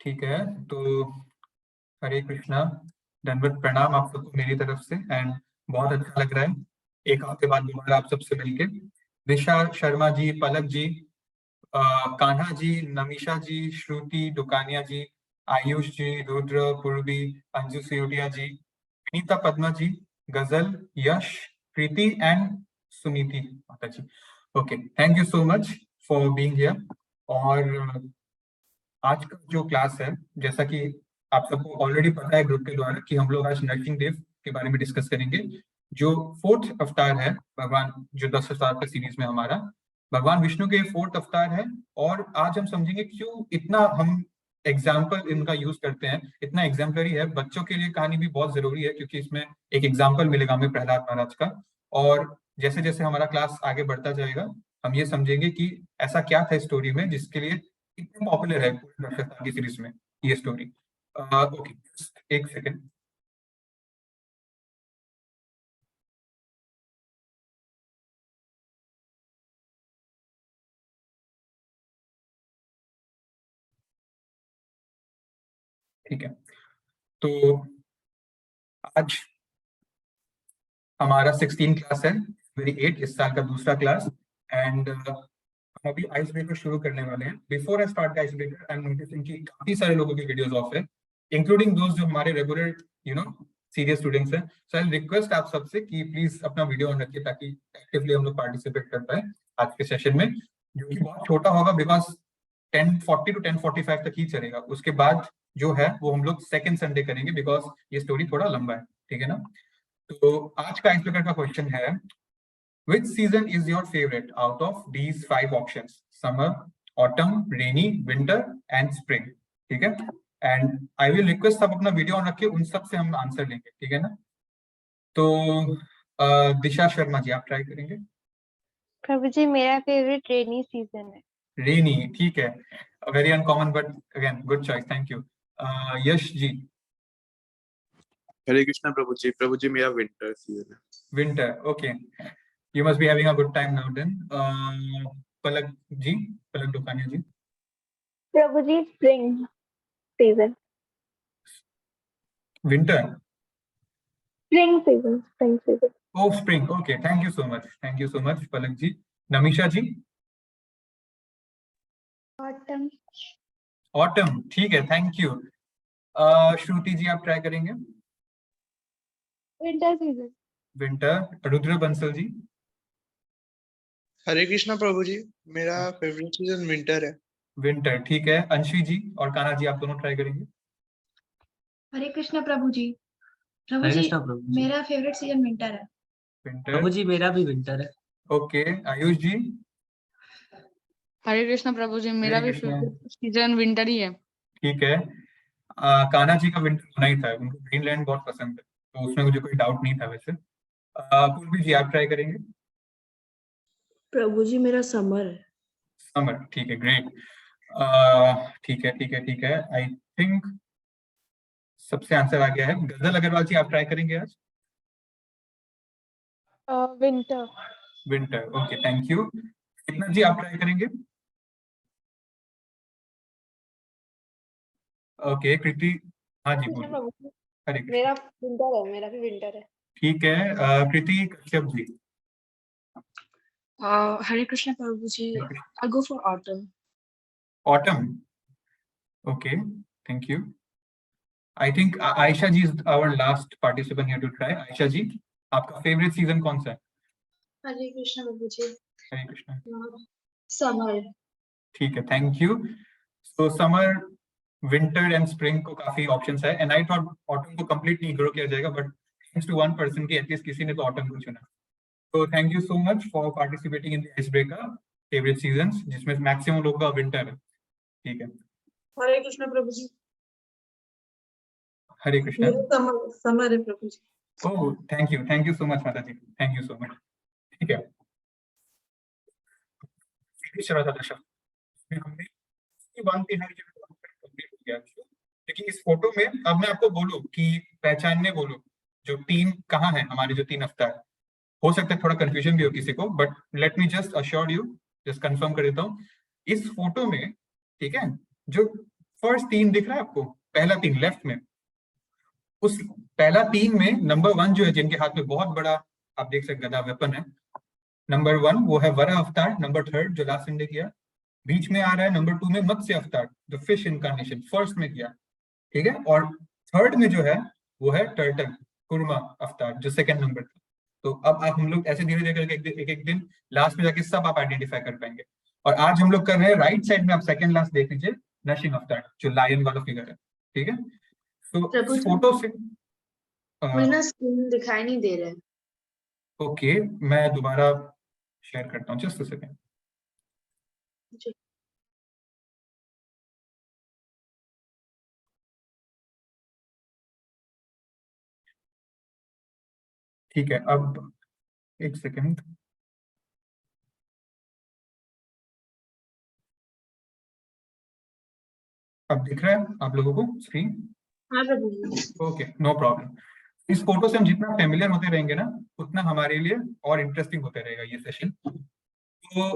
ठीक है, तो हरे कृष्णा, दंडवत प्रणाम आप सबको मेरी तरफ से। एंड बहुत अच्छा लग रहा है एक हफ्ते बाद दोबारा आप सबसे मिलके। दिशा शर्मा जी, पलक जी, कान्हा जी, नमीशा जी, श्रुति दुकानिया जी, आयुष जी, रुद्र, पूर्वी, अंजू सियोटिया जी, विनीता पद्मा जी, गजल, यश, प्रीति and Suniti Mata ji. Okay, thank you so much for being here. और आज का जो क्लास है, जैसा कि आप सबको ऑलरेडी पता है ग्रुप के द्वारा, कि हम लोग आज नरसिंह देव के बारे में डिस्कस करेंगे, जो 4th अवतार है भगवान, जो 10 अवतार का सीरीज में हमारा भगवान विष्णु के 4th अवतार है। और आज हम समझेंगे क्यों इतना हम एग्जाम्पल इनका यूज करते हैं, इतना एग्जाम्पलरी है। बच्चों के लिए कहानी भी बहुत जरूरी है, क्योंकि इसमें एक एग्जाम्पल मिलेगा हमें प्रहलाद महाराज का। और जैसे जैसे हमारा क्लास आगे बढ़ता जाएगा, हम ये समझेंगे कि ऐसा क्या था स्टोरी में जिसके लिए इतनी पॉपुलर है पूरी राक्षस की सीरीज में ये स्टोरी। ओके, एक सेकंड। ठीक है, तो आज हमारा 16 क्लास है, मेरी 8 इस साल का दूसरा क्लास। एंड हम अभी आइस ब्रेकर शुरू करने वाले हैं। Before I start ice breaker, I am noticing कि काफी सारे लोगों की वीडियोस ऑफ है, इंक्लूडिंग दोस्त जो हमारे रेगुलर सीरियस स्टूडेंट्स हैं। सो आई रिक्वेस्ट आप सबसे कि प्लीज अपना वीडियो ऑन रखिए, ताकि एक्टिवली हम लोग पार्टिसिपेट कर पाए आज के सेशन में, जो कि बहुत छोटा होगा, बिकॉज 10:40 to 10:45 तक ही चलेगा। उसके बाद जो है वो हम लोग सेकेंड संडे करेंगे, बिकॉज ये स्टोरी थोड़ा लंबा है। ठीक है ना? तो आज का आइस ब्रेकर का क्वेश्चन है, which season is your favorite out of these 5 options? Summer, autumn, rainy, winter and spring. ठीक है? एंड आई विल रिक्वेस्ट आप अपना वीडियो ऑन रखिए, उन सब से हम आंसर लेंगे। ठीक है ना? तो दिशा शर्मा जी, आप ट्राई करेंगे? प्रभु जी, मेरा फेवरेट रेनी सीजन है। रेनी, ठीक है, very uncommon but again good choice, thank you. Yash ji? Hare Krishna प्रभु जी मेरा विंटर सीजन है। Winter, okay, you must be having a good time now then. Palak ji, Palak Dukania ji? प्रभु जी, spring season. Winter? Spring season. Oh, spring. Okay, thank you so much. Thank you so much, Palak ji. Namisha ji? Autumn. Autumn, ठीक है, thank you. श्रुति जी, आप try करेंगे? Winter season. Winter. Rudra Bansal ji? Hare Krishna प्रभु जी, मेरा favourite season winter है। Winter, ठीक है। अंशी जी और कान्हा जी, आप दोनों ट्राई करेंगे? हरे कृष्णा प्रभु जी। प्रभु जी, मेरा फेवरेट सीजन विंटर है। विंटर। प्रभु जी, मेरा भी विंटर है। ओके, आयुष जी? हरे कृष्णा प्रभु जी, मेरा भी फेवरेट सीजन विंटर ही है। ठीक है। कान्हा जी का विंटर होना ही था, उनको ग्रीनलैंड बहुत पसंद है, तो उसमें मुझे कोई डाउट नहीं था वैसे। पूर्वी जी, आप ट्राई करेंगे? प्रभु जी, मेरा समर है। समर, ठीक है, ग्रेट। ठीक है, ठीक है, ठीक है। आई थिंक सबसे आंसर आ गया है। गजल अग्रवाल जी, आप ट्राई करेंगे आज? Winter. Winter, okay, thank you. कितना जी, आप ट्राई करेंगे? ओके, कृति, हाँ जी बोलिए। हरे कृष्ण। मेरा विंटर है, मेरा भी विंटर है। ठीक है, कृति कश्यप जी? हरे कृष्णा प्रभु जी, I go for autumn. Autumn, okay, thank you. I think Ayesha ji is our last participant here to try. Ayesha ji, आपका फेवरेट सीजन कौन सा है? हरे कृष्णा प्रभु जी, हरे कृष्ण। समर। ठीक है, thank you. So summer, winter and spring को काफी ऑप्शंस है, एंड आई थॉट ऑटम को कंप्लीट नहीं इग्नोर किया जाएगा, but thanks to one person की एटलीस्ट किसी ने तो ऑटम को चुना। तो thank you so much for participating in the ice breaker favourite seasons, जिसमें मैक्सिमम लोगों का विंटर है। ठीक है। हरे कृष्णा प्रभु जी। हरे कृष्ण। मेरा समर है प्रभु जी। ओह, थैंक यू सो मच माता जी, थैंक यू सो मच। ठीक है, चला था दशा हमने बांधते हैं कंप्लीट हो गया। लेकिन इस फोटो में अब मैं आपको बोलूं कि पहचानने बोलूं जो तीन कहाँ है, हमारे जो 3 अवतार, हो सकता है थोड़ा कंफ्यूजन भी हो किसी को, but let me just assure you, just confirm कर देता हूँ। इस फोटो में, ठीक है, जो फर्स्ट 3 दिख रहा है आपको, पहला 3 लेफ्ट में, उस पहला 3 में नंबर 1 जो है, जिनके हाथ में बहुत बड़ा आप देख सकते गदा वेपन है, नंबर 1 वो है वराह अवतार, नंबर 3 जो लास्ट संडे किया, बीच में आ रहा है नंबर 2 में मत्स्य अवतार, द फिश इनकारनेशन फर्स्ट में किया, ठीक है, और थर्ड में जो है वो है टर्टल कुर्मा अवतार जो सेकंड नंबर था। तो अब आप हम लोग ऐसे धीरे धीरे करके एक एक दिन लास्ट में जाके सब आप आइडेंटिफाई कर पाएंगे। और आज हम लोग कर रहे हैं राइट साइड में, आप सेकंड लास्ट देख लीजिए, नरसिंह अवतार जो लायन वाला फिगर है, ठीक है। तो प्रभु जी, फोटो से मुझे ना स्क्रीन दिखाई नहीं दे रहा है। ओके, मैं दोबारा शेयर करता हूँ, जस्ट अ सेकंड। जी। ठीक है, अब एक सेकंड, अब दिख रहा है आप लोगों को स्क्रीन? हाँ प्रभु जी। Okay, no problem. इस फोटो से हम जितना फेमिलियर होते रहेंगे ना, उतना हमारे लिए और इंटरेस्टिंग होते रहेगा ये सेशन। तो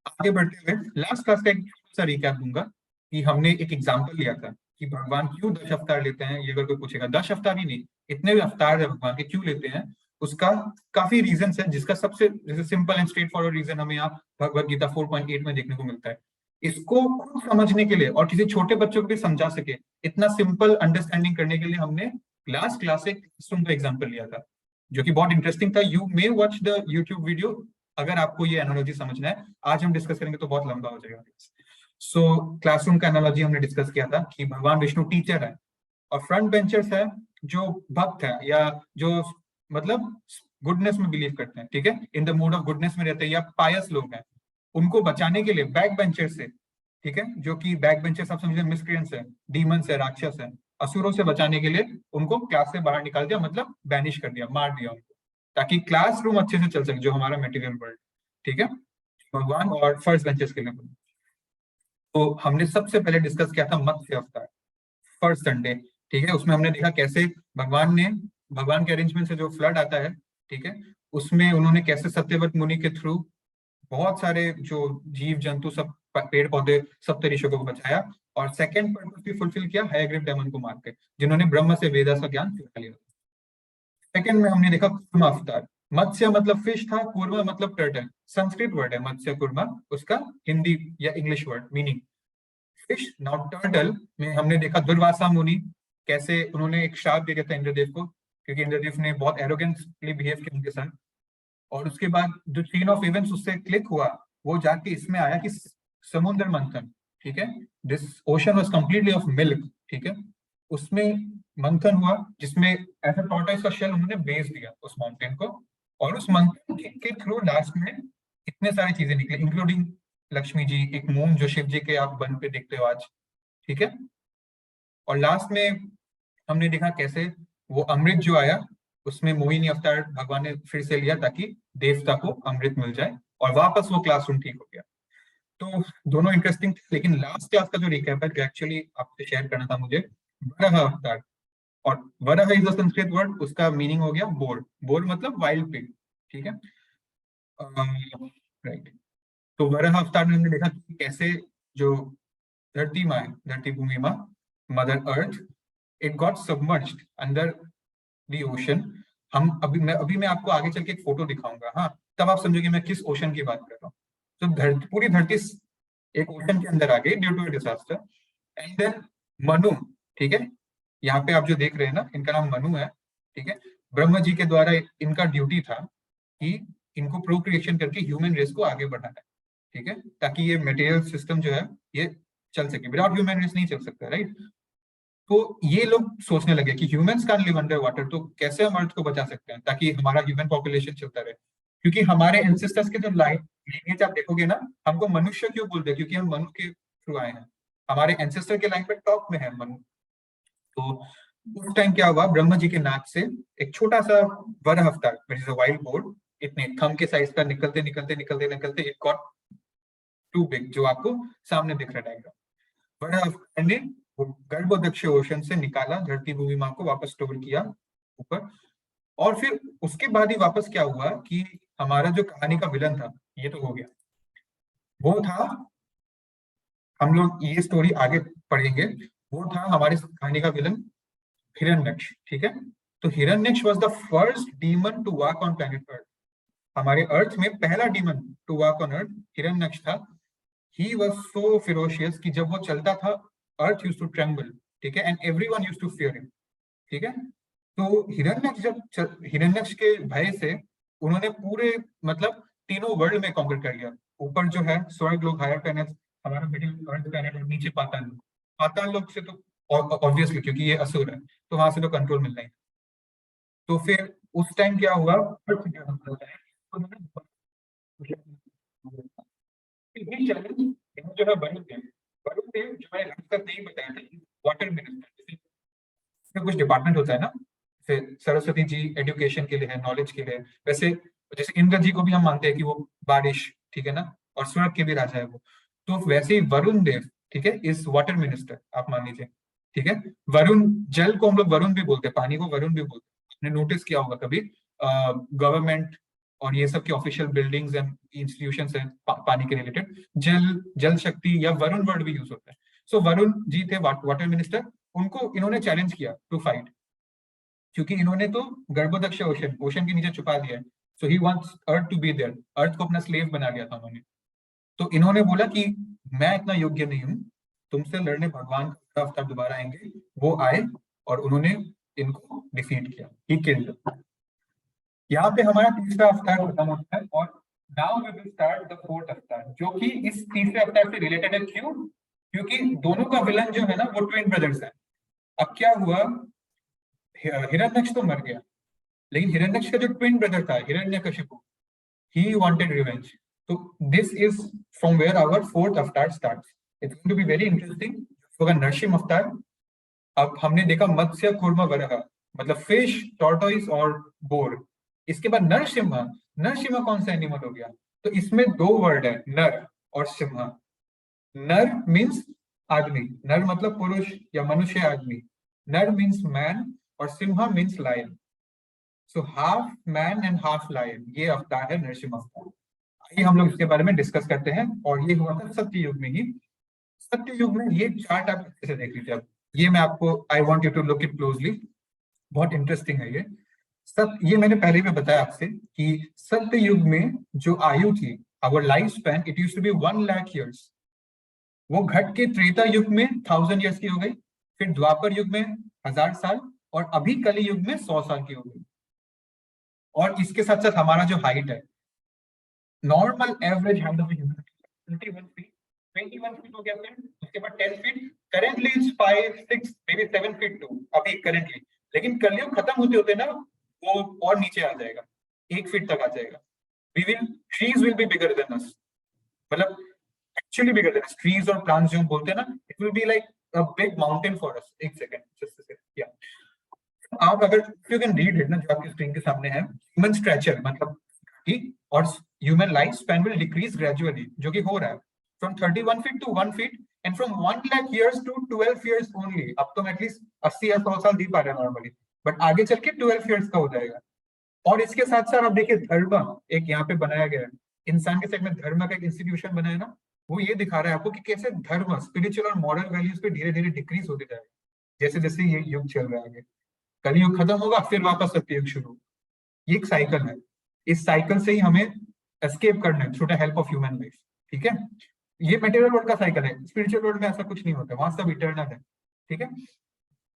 आगे बढ़ते हुए लास्ट क्लास का एक सा रिकैप दूंगा कि हमने एक एग्जांपल लिया था कि भगवान क्यों 10 अवतार लेते हैं। ये अगर कोई पूछेगा 10 अवतार ही नहीं, इतने भी अवतार है भगवान के क्यों लेते हैं, उसका काफी रीजन है, जिसका सबसे जैसे simple and straightforward reason हमें यहाँ भगवत गीता 4.8 में देखने को मिलता है। इसको खुद समझने के लिए और किसी छोटे बच्चों को भी समझा सके, इतना सिंपल अंडरस्टैंडिंग करने के लिए हमने लास्ट क्लास एक क्लासरूम का एग्जांपल लिया था, जो कि बहुत इंटरेस्टिंग था। You may watch the YouTube video अगर आपको ये एनालॉजी समझना है। आज हम डिस्कस करेंगे तो बहुत लंबा हो जाएगा। सो क्लासरूम का एनालॉजी हमने डिस्कस किया था कि भगवान विष्णु टीचर है और फ्रंट बेंचर्स है जो भक्त है या जो मतलब गुडनेस में बिलीव करते हैं, ठीक है, in the mood off goodness में रहते हैं या पायस लोग हैं, उनको बचाने के लिए बैक बेंचर्स से, ठीक है, जो कि बैक बेंचर्स आप समझिए मिसक्रिएंट्स है, डीमंस है, राक्षस है, असुरों से बचाने के लिए उनको क्लास से बाहर निकाल दिया, मतलब बैनिश कर दिया, मार दिया उनको, ताकि क्लासरूम अच्छे से चल सके जो हमारा मटेरियल वर्ल्ड, ठीक है, भगवान और फर्स्ट बेंचेस के लिए। तो हमने सबसे पहले डिस्कस किया था मत्स्य अवतार फर्स्ट संडे, ठीक है। उसमें हमने देखा कैसे भगवान के अरेंजमेंट से जो फ्लड आता है, ठीक है, उसमें उन्होंने कैसे सत्यव्रत मुनि के थ्रू बहुत सारे जो जीव जंतु सब पेड़ पौधे सब तरीकों को बचाया, और सेकंड पर्पस भी फुलफिल किया हयग्रीव डेमन को मार के, जिन्होंने ब्रह्म से वेदा का ज्ञान चुरा लिया। सेकंड में हमने देखा कूर्मा अवतार। मत्स्य मतलब फिश था, कूर्मा मतलब टर्टल, संस्कृत वर्ड है मत्स्य कूर्मा, उसका हिंदी या English word meaning fish. Now turtle में हमने देखा दुर्वासा मुनि, कैसे उन्होंने एक शाप दे दिया था इंद्रदेव को, क्योंकि इंद्रदेव ने बहुत एरोगेंटली बिहेव किया उनके साथ। और उसके बाद जो चेन ऑफ इवेंट्स उससे क्लिक हुआ, वो जाके इसमें आया कि समुद्र मंथन, ठीक है, this ocean was completely off milk, ठीक है, उसमें मंथन हुआ जिसमें ऐसा टॉर्टोइस का शेल उन्होंने बेच दिया उस माउंटेन को, और उस मंथन के थ्रू लास्ट में इतने सारी चीजें निकली, इंक्लूडिंग लक्ष्मी जी, एक मून जो शिव जी के आप वन पे देखते हो आज, ठीक है। और लास्ट में हमने देखा कैसे वो अमृत जो आया, उसमें मोहिनी अवतार भगवान ने फिर से लिया ताकि देवता को अमृत मिल जाए, और वापस वो क्लासरूम ठीक हो गया। तो दोनों इंटरेस्टिंग थे, लेकिन लास्ट क्लास का जो रिकैप है जो एक्चुअली आपसे शेयर करना था मुझे, वराह अवतार। और Varaha is the Sanskrit word, उसका मीनिंग हो गया बोर, बोर मतलब वाइल्ड पिग, ठीक है, राइट। तो वराह अवतार में हमने देखा कि कैसे जो धरती माँ है, धरती भूमि माँ, mother earth, it got submerged under the ocean. हम अभी मैं आपको आगे चल के एक फोटो दिखाऊंगा, हाँ, तब आप समझोगे मैं किस ओशन की बात कर रहा हूँ। तो पूरी धरती एक ओशन के अंदर आ गई due to disaster. And then Manu, ठीक है, यहाँ पे आप जो देख रहे हैं ना, इनका नाम मनु है, ठीक है। ब्रह्मा जी के द्वारा इनका ड्यूटी था कि इनको प्रोक्रिएशन करके ह्यूमन रेस को आगे बढ़ाना है, ठीक है, ताकि ये मटेरियल सिस्टम जो है ये चल सके, विदाउट ह्यूमन रेस नहीं चल सकता, राइट। तो ये लोग सोचने लगे कि humans can live under water, तो कैसे हम अर्थ को बचा सकते हैं ताकि हमारा ह्यूमन पॉपुलेशन चलता रहे। क्योंकि हमारे एंसेस्टर्स के जो लाइनेज आप देखोगे ना, हमको मनुष्य क्यों बोलते हैं, क्योंकि हम मनु के थ्रू आए हैं, हमारे एंसेस्टर के लाइन पे टॉप में है मनु। तो उस टाइम क्या हुआ, ब्रह्मा जी के नाक से एक छोटा सा वराह अवतार, which is a wild board, इतने थंब के साइज का निकलते निकलते निकलते निकलते इट गॉट टू बिग, जो आपको सामने दिख रहा है डायग्राम। वराह अवतार ने गर्भ दक्षिण ओशन से निकाला, धरती भूमि माँ को वापस स्टोर किया ऊपर, और फिर उसके बाद ही वापस क्या हुआ कि हमारा जो कहानी का विलन था, ये तो हो गया, वो था, हम लोग ये स्टोरी आगे पढ़ेंगे, वो था हमारी कहानी का विलन हिरण्यक्ष, ठीक है। तो Hiranyaksha was the first demon to walk on planet earth. हमारे अर्थ में पहला demon to walk on earth Hiranyaksha था। ही वाज सो फेरोशियस कि जब वो चलता था अर्थ यूज्ड टू ट्रेम्बल, ठीक है, and everyone used to fear him, ठीक है। तो हिरण्यक्ष के भय से उन्होंने पूरे मतलब तीनों वर्ल्ड में कॉन्कर कर लिया। ऊपर जो है स्वर्ग लोग, हायर प्लैनेट, हमारा मिडिल अर्थ प्लैनेट, और नीचे पाताल लोग। पाताल लोग से तो ऑब्वियसली क्योंकि ये असुर है तो वहां से तो कंट्रोल मिलना ही। तो फिर उस टाइम क्या हुआ, जो है वरुण देव जो मैंने अभी तक नहीं बताया था, वाटर मिनिस्टर, कुछ डिपार्टमेंट होता है ना, जैसे सरस्वती जी एजुकेशन के लिए है, नॉलेज के लिए, वैसे जैसे इंद्र जी को भी हम मानते हैं कि वो बारिश, ठीक है ना, और स्वर्ग के भी राजा है वो। तो वैसे ही वरुण देव, ठीक है, इज वाटर मिनिस्टर, आप मान लीजिए, ठीक है। वरुण, जल को हम लोग वरुण भी बोलते हैं, पानी को वरुण भी बोलते हैं। आपने नोटिस किया होगा कभी गवर्नमेंट और ये सब की ऑफिशियल बिल्डिंग्स एंड इंस्टीट्यूशंस है पानी के रिलेटेड, जल शक्ति या वरुण वर्ड भी यूज होता है। सो वरुण जी थे वाटर मिनिस्टर, उनको इन्होंने चैलेंज किया टू फाइट, क्योंकि इन्होंने तो गर्भोदक्ष ओशन के नीचे छुपा दिया है। So he wants earth to be there, earth को अपना स्लेव बना लिया था उन्होंने। तो इन्होंने बोला कि मैं इतना योग्य नहीं हूं, तुमसे लड़ने भगवान का अवतार दोबारा आएंगे। वो आए और उन्होंने इनको डिफीट किया, ही किल्ड देम। यहाँ पे हमारा तीसरा अवतार खत्म होता है और now we will start the fourth avatar, जो कि इस तीसरे अवतार से रिलेटेड है। क्यों? क्योंकि दोनों का विलन जो है ना वो ट्विन ब्रदर्स है। अब क्या हुआ, हिरण्यक्ष तो मर गया, लेकिन हिरण्यक्ष का जो ट्विन ब्रदर था Hiranyakashipu, he wanted revenge. So this is from where our fourth avatar starts. It's going to be very interesting. होगा नरसिंह अवतार। अब हमने देखा मत्स्य, कूर्म, वराह, मतलब फिश, टॉर्टोइस और बोर। इसके बाद नरसिम्हा। नरसिम्हा कौन सा एनिमल हो गया? तो इसमें दो वर्ड है, नर और सिम्हा। नर मीन्स आदमी, नर मतलब पुरुष या मनुष्य आदमी, नर मीन्स मैन, और सिम्हा means lion. So half man and half lion, ये अवतार है नरसिम्हा अवतार। आइए हम लोग इसके बारे में डिस्कस करते हैं। और ये हुआ था सत्य युग में ही। सत्य युग में ये चार्ट आप अच्छे से देख लीजिए। अब ये मैं आपको, I want you to look it closely, बहुत इंटरेस्टिंग है ये। ये मैंने पहले भी बताया आपसे कि सत्य युग में जो आयु थी, our life span, it used to be 1 lakh years. वो घट के त्रेता युग में 1000 ईयर्स की हो गई, फिर द्वापर युग में 1000 साल, और अभी कली युग में 100 साल की हो गई। और इसके साथ साथ हमारा जो हाइट है, normal average height of human 21 feet, 21 feet हो गया, फिर उसके बाद 10 feet, currently it's 5, 6, may be 7 feet 2 अभी करेंटली। लेकिन कलयुग खत्म होते होते ना वो और नीचे आ जाएगा, 1 फीट तक आ जाएगा। Trees will be bigger than us, मतलब actually bigger than us. Trees और प्लांट्स जो हम बोलते हैं ना, it will be like a big mountain for us. एक सेकंड, जस्ट अ सेकंड, या आप अगर यू कैन रीड इट ना, जो आपकी स्क्रीन के सामने है, ह्यूमन स्ट्रेचर मतलब कि, और human life span will decrease gradually, जो कि हो रहा है, from 31 feet to 1 feet, and from 1 lakh years to 12 years only. अब तो एटलीस्ट 80 या 100 साल जी पा रहे हैं नॉर्मली, बट आगे चल के 12 ईयर्स का हो जाएगा। और इसके साथ साथ आप देखिए धर्म एक यहाँ पे बनाया गया है, इंसान के सेट में धर्म का एक इंस्टीट्यूशन बनाया ना, वो ये दिखा रहा है आपको कि कैसे धर्म, स्पिरिचुअल और मॉरल वैल्यूज पे धीरे धीरे डिक्रीज होते जाएगा जैसे जैसे ये युग चल रहा है आगे। कलयुग खत्म होगा, फिर वापस सत्ययुग शुरू। ये एक साइकिल है, इस साइकिल से ही हमें एस्केप करना है through the help of human life, ठीक है। ये मटेरियल वर्ल्ड का साइकिल है, स्पिरिचुअल वर्ल्ड में ऐसा कुछ नहीं होता, वहां सब इटर्नल है, ठीक है।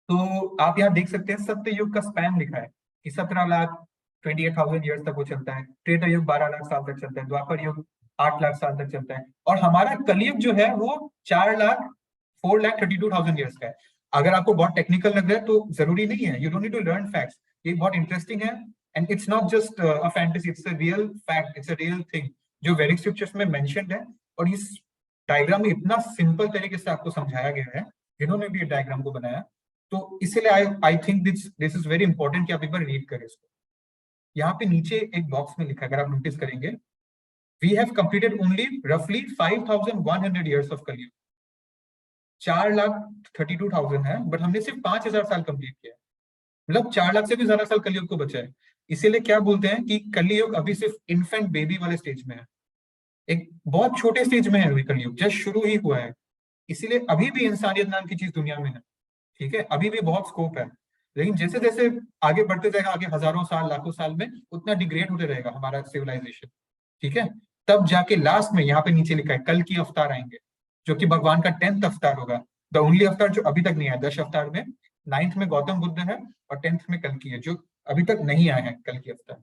तो आप यहाँ देख सकते हैं सत्य युग का स्पैन लिखा है कि 17,28,000 ईयर्स तक वो चलता है, त्रेता युग 12 लाख साल तक चलता है, द्वापर युग 8 लाख साल तक चलता है, और हमारा कलयुग जो है वो 4,32,000 ईयर्स का है। अगर आपको बहुत टेक्निकल लग रहा है तो जरूरी नहीं है, you don't need to learn facts, ये बहुत इंटरेस्टिंग है, and it's not just a fantasy, it's a real fact, it's a real thing जो वैदिक स्क्रिप्चर्स में मेंशन्ड है। और इस डायग्राम में इतना सिंपल तरीके से आपको समझाया गया है, जिन्होंने भी डायग्राम को बनाया, तो इसलिए I think this is very important कि आप एक बार रीड करें इसको। यहाँ पे नीचे एक बॉक्स में लिखा है, अगर आप नोटिस करेंगे, वी हैव कंप्लीटेड ओनली रफली 5,100 ईयर्स ऑफ कलयुग। 4,32,000 है, बट हमने सिर्फ 5,000 साल कंप्लीट किया, मतलब 4 लाख से भी ज्यादा साल कलयुग को बचा है। इसीलिए क्या बोलते हैं कि कलयुग अभी सिर्फ इन्फेंट बेबी वाले स्टेज में है, एक बहुत छोटे स्टेज में है अभी कलयुग, जस्ट शुरू ही हुआ है। इसीलिए अभी भी इंसानियत नाम की चीज दुनिया में है, ठीक है, अभी भी बहुत स्कोप है। लेकिन जैसे जैसे आगे बढ़ते जाएगा, आगे हजारों साल लाखों साल में उतना डिग्रेड होते रहेगा हमारा सिविलाइजेशन, ठीक है। तब जाके लास्ट में यहाँ पे नीचे लिखा है कल की अवतार आएंगे, जो कि भगवान का 10th अवतार होगा, द ओनली अवतार जो अभी तक नहीं आया। 10 अवतार में 9th में गौतम बुद्ध है और 10th में कल की है, जो अभी तक नहीं आए हैं कल की अवतार,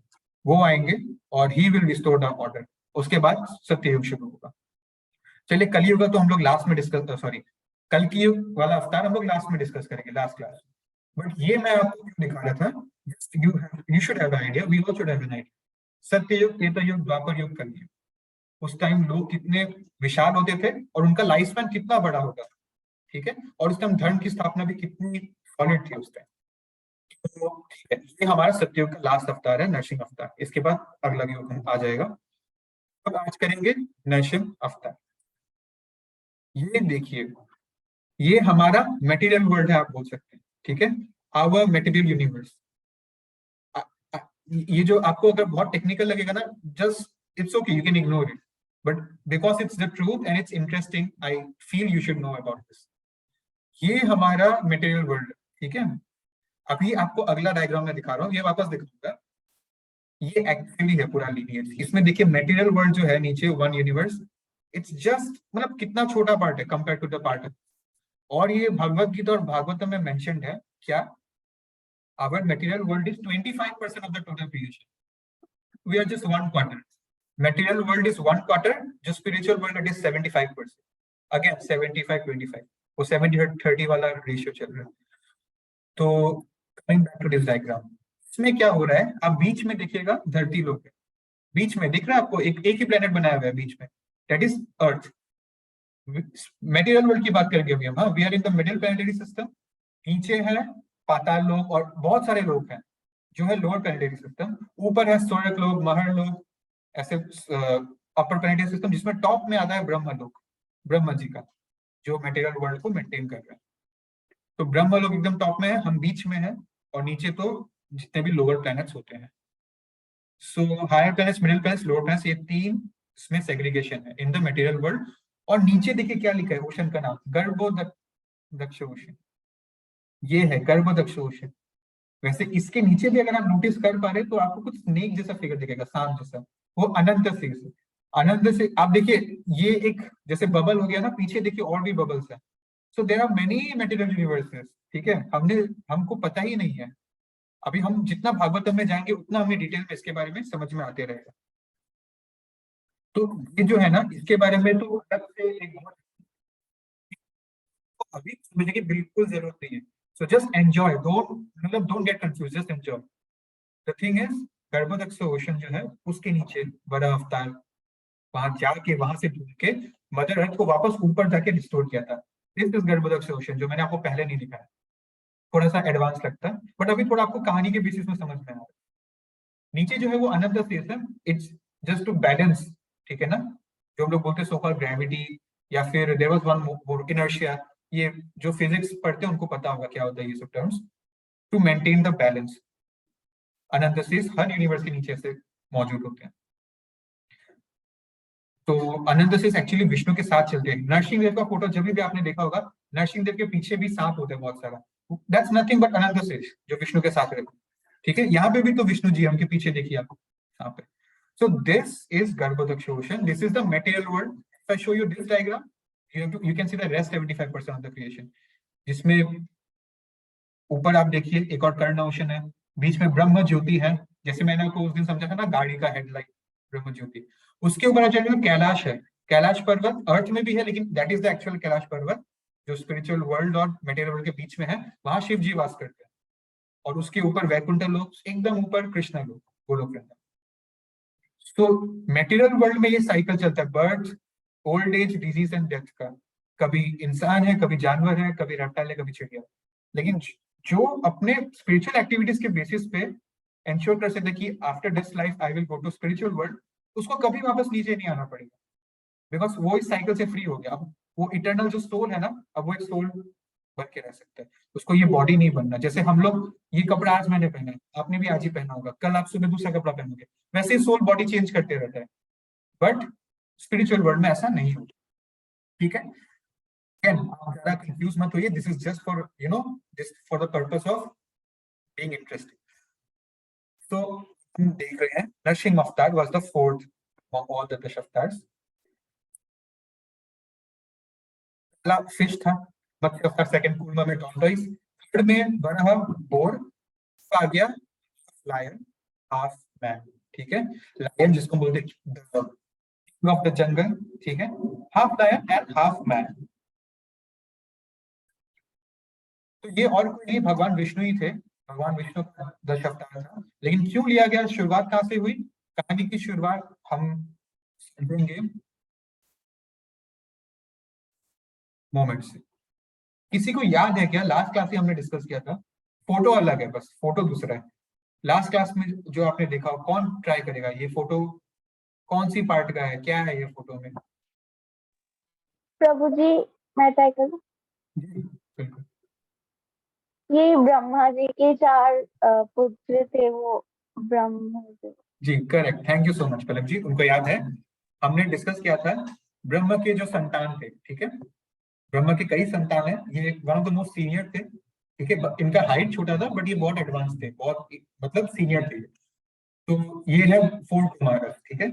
वो आएंगे और he will restore the order. उसके बाद सत्ययुग शुरू होगा। चलिए कलयुग तो हम लोग लास्ट में डिस्कस, सॉरी कल की युग वाला अवतार हम लोग लास्ट में डिस्कस करेंगे, लास्ट क्लास। बट ये मैं आपको क्यों दिखा रहा था, you should have idea, we all should have an idea. Satyuga, Tretayuga, Dwapar Yuga, Kalyuga, उस टाइम लोग कितने विशाल होते थे और उनका लाइफ स्पैन कितना बड़ा होता था, ठीक है, और उस टाइम धर्म की स्थापना भी कितनी सॉलिड थी उस टाइम। तो ठीक है, ये हमारा सत्ययुग का लास्ट अवतार है, नरसिंह अवतार। इसके बाद अगला युग आ जाएगा। अब आज करेंगे नरसिंह अवतार। ये देखिए, ये हमारा मटेरियल वर्ल्ड है, आप बोल सकते हैं, ठीक है, आवर मटेरियल यूनिवर्स। ये जो आपको अगर बहुत टेक्निकल लगेगा ना, just it's okay, you can ignore it, but because it's the truth and it's interesting, I feel you should know about this. ये हमारा मटेरियल वर्ल्ड, ठीक है। अभी आपको अगला डायग्राम में दिखा रहा हूँ, ये वापस दिखाऊंगा। ये एक्चुअली है पूरा लीनियर। इसमें देखिए मटेरियल वर्ल्ड जो है नीचे, वन यूनिवर्स, इट्स जस्ट मतलब कितना छोटा पार्ट है कंपेयर टू द पार्ट। और ये भगवत गीता और भागवतम में मेंशन्ड है क्या, our material world is 25% of the total creation. We are just 1/4. Material world is 1/4, जो spiritual world it is 75%. Again 75-25, वो 70-30 वाला रेशियो चल रहा है। तो coming back to this diagram, इसमें क्या हो रहा है, आप बीच में देखिएगा धरती लोग है, बीच में दिख रहा है आपको एक ही प्लेनेट बनाया हुआ है बीच में, that is earth. Material world की बात करेंगे अभी हम, हाँ, we are in the middle planetary system. नीचे है पाताल लोक और बहुत सारे लोग हैं जो है लोअर प्लैनेटरी सिस्टम। ऊपर है स्वर्ग लोक, महर लोक, ऐसे अपर प्लैनेटरी सिस्टम, जिसमें टॉप में आता है ब्रह्म लोक, ब्रह्म जी का, जो मटेरियल वर्ल्ड को मेंटेन कर रहा है। तो ब्रह्म लोक एकदम टॉप में है, हम बीच में है, और नीचे तो जितने भी लोअर प्लैनेट्स होते हैं। So higher planets, middle planets, lower planets, ये तीन इसमें सेग्रीगेशन है इन द मटेरियल वर्ल्ड। और नीचे देखिए क्या लिखा है, ओशन का नाम गर्भोदक्ष ओशन, ये है गर्भोदक्ष ओशन। वैसे इसके नीचे भी अगर आप नोटिस कर पा रहे तो आपको कुछ स्नेक जैसा फिगर दिखेगा, सांप जैसा, वो अनंत से। अनंत से आप देखिए, ये एक जैसे बबल हो गया ना, पीछे देखिए और भी बबल्स है। So there are many material universes, ठीक है, हमको पता ही नहीं है। अभी हम जितना भागवतम में जाएंगे उतना हमें डिटेल में इसके बारे में समझ में आते रहेगा। तो ये जो है ना, इसके बारे में तो अलग से एक बहुत अभी समझने की बिल्कुल जरूरत नहीं है। So just enjoy, don't get confuse, just enjoy. The thing is, Garbhodaka ocean जो है उसके नीचे बड़ा अवतार, वहां जाके वहां से ढूंढ के मदर अर्थ को वापस ऊपर जाके रिस्टोर किया था। दिस इज गर्भोदक्ष ओशन, जो मैंने आपको पहले नहीं दिखाया, थोड़ा सा एडवांस लगता है, बट अभी थोड़ा आपको कहानी के बेसिस में समझ में आ रहा है। नीचे जो है वो अनंत स्पेस है, इट्स जस्ट टू बैलेंस, ठीक है ना, जो हम लोग बोलते हैं सो कॉल्ड ग्रेविटी, या फिर there was one more inertia. ये जो फिजिक्स पढ़ते हैं उनको पता होगा क्या होता है ये सब terms. To maintain the balance, अनंत स्पेस हर यूनिवर्स के नीचे से मौजूद होते हैं। तो अनंत स्पेस एक्चुअली विष्णु के साथ चलते हैं। नरसिंह देव का फोटो जब भी आपने देखा होगा, नरसिंह देव के पीछे भी सांप होते हैं बहुत सारा, that's nothing but Anant space, जो विष्णु के साथ रहते हैं, ठीक है। यहाँ पे भी तो विष्णु जी, हमके पीछे देखिए आप यहाँ पे। So this is Garbhodaksh ocean. This is the material world. If I show you this diagram, you can see the rest 75% of the creation. जिसमें ऊपर आप देखिए एक और कर्ण ओशन है, बीच में ब्रह्म ज्योति है, जैसे मैंने आपको उस दिन समझा था ना गाड़ी का हेडलाइट ब्रह्म ज्योति। उसके ऊपर आ जाएगा कैलाश है, कैलाश पर्वत अर्थ में भी है, लेकिन that is the actual Kailash पर्वत जो स्पिरिचुअल वर्ल्ड और मटेरियल वर्ल्ड के बीच में है। वहां शिव जी वास करते हैं, और उसके ऊपर वैकुंठ लोक, एकदम ऊपर कृष्ण लोक, गोलोक वृंदावन। तो मटेरियल वर्ल्ड में ये साइकिल चलता है, birth, old age, disease and death का। कभी इंसान है, कभी जानवर है, कभी रेप्टाइल है, कभी चिड़िया। लेकिन जो अपने स्पिरिचुअल एक्टिविटीज के बेसिस पे एंश्योर कर सकते कि after this life I will go to spiritual world, उसको कभी वापस नीचे नहीं आना पड़ेगा, बिकॉज वो इस साइकिल से फ्री हो गया। अब वो इटर्नल जो सोल है ना, अब वो एक सोल बन के रह सकता है, उसको ये बॉडी नहीं बनना। जैसे हम लोग, ये कपड़ा आज मैंने पहना है, आपने भी आज ही पहना होगा, कल आप सुबह दूसरा कपड़ा पहनोगे, वैसे ही सोल बॉडी चेंज करते रहता है। बट स्पिरिचुअल वर्ल्ड में ऐसा नहीं होता, ठीक है। आप ज़्यादा कंफ्यूज मत होइए, this is just for this for the purpose of being interesting. तो हम देख रहे हैं Narasimha avatar was the fourth of all the Dashavatars. पहला फिश था, मत्स्य अवतार, सेकंड कूर्मा में टॉर्टोइस, थर्ड में वराह बोर, आ गया लायन, हाफ मैन। ठीक है, लायन जिसको बोलते किंग ऑफ द जंगल, ठीक है, half lion and half man. तो ये और कोई नहीं, भगवान विष्णु ही थे, भगवान विष्णु का दशावतार था। लेकिन क्यों लिया गया, शुरुआत कहाँ से हुई, कहानी की शुरुआत हम समझेंगे मोमेंट से। किसी को याद है क्या, लास्ट क्लास में हमने डिस्कस किया था, फोटो अलग है, बस फोटो दूसरा है। लास्ट क्लास में जो आपने देखा, कौन ट्राई करेगा, ये फोटो कौन सी पार्ट का है, क्या है ये फोटो में? प्रभु जी मैं ट्राई करूं। जी बिल्कुल। ये ब्रह्मा जी के 4 पुत्र थे, वो Brahma ji correct, thank you so much Palak ji, उनको याद है। हमने डिस्कस किया था ब्रह्म के जो संतान थे, ठीक है, ब्रह्मा के कई संतान है, ये one of the most senior थे, ठीक है, इनका हाइट छोटा था बट ये बहुत एडवांस थे, बहुत मतलब सीनियर थे। तो ये है 4 कुमारस, ठीक है,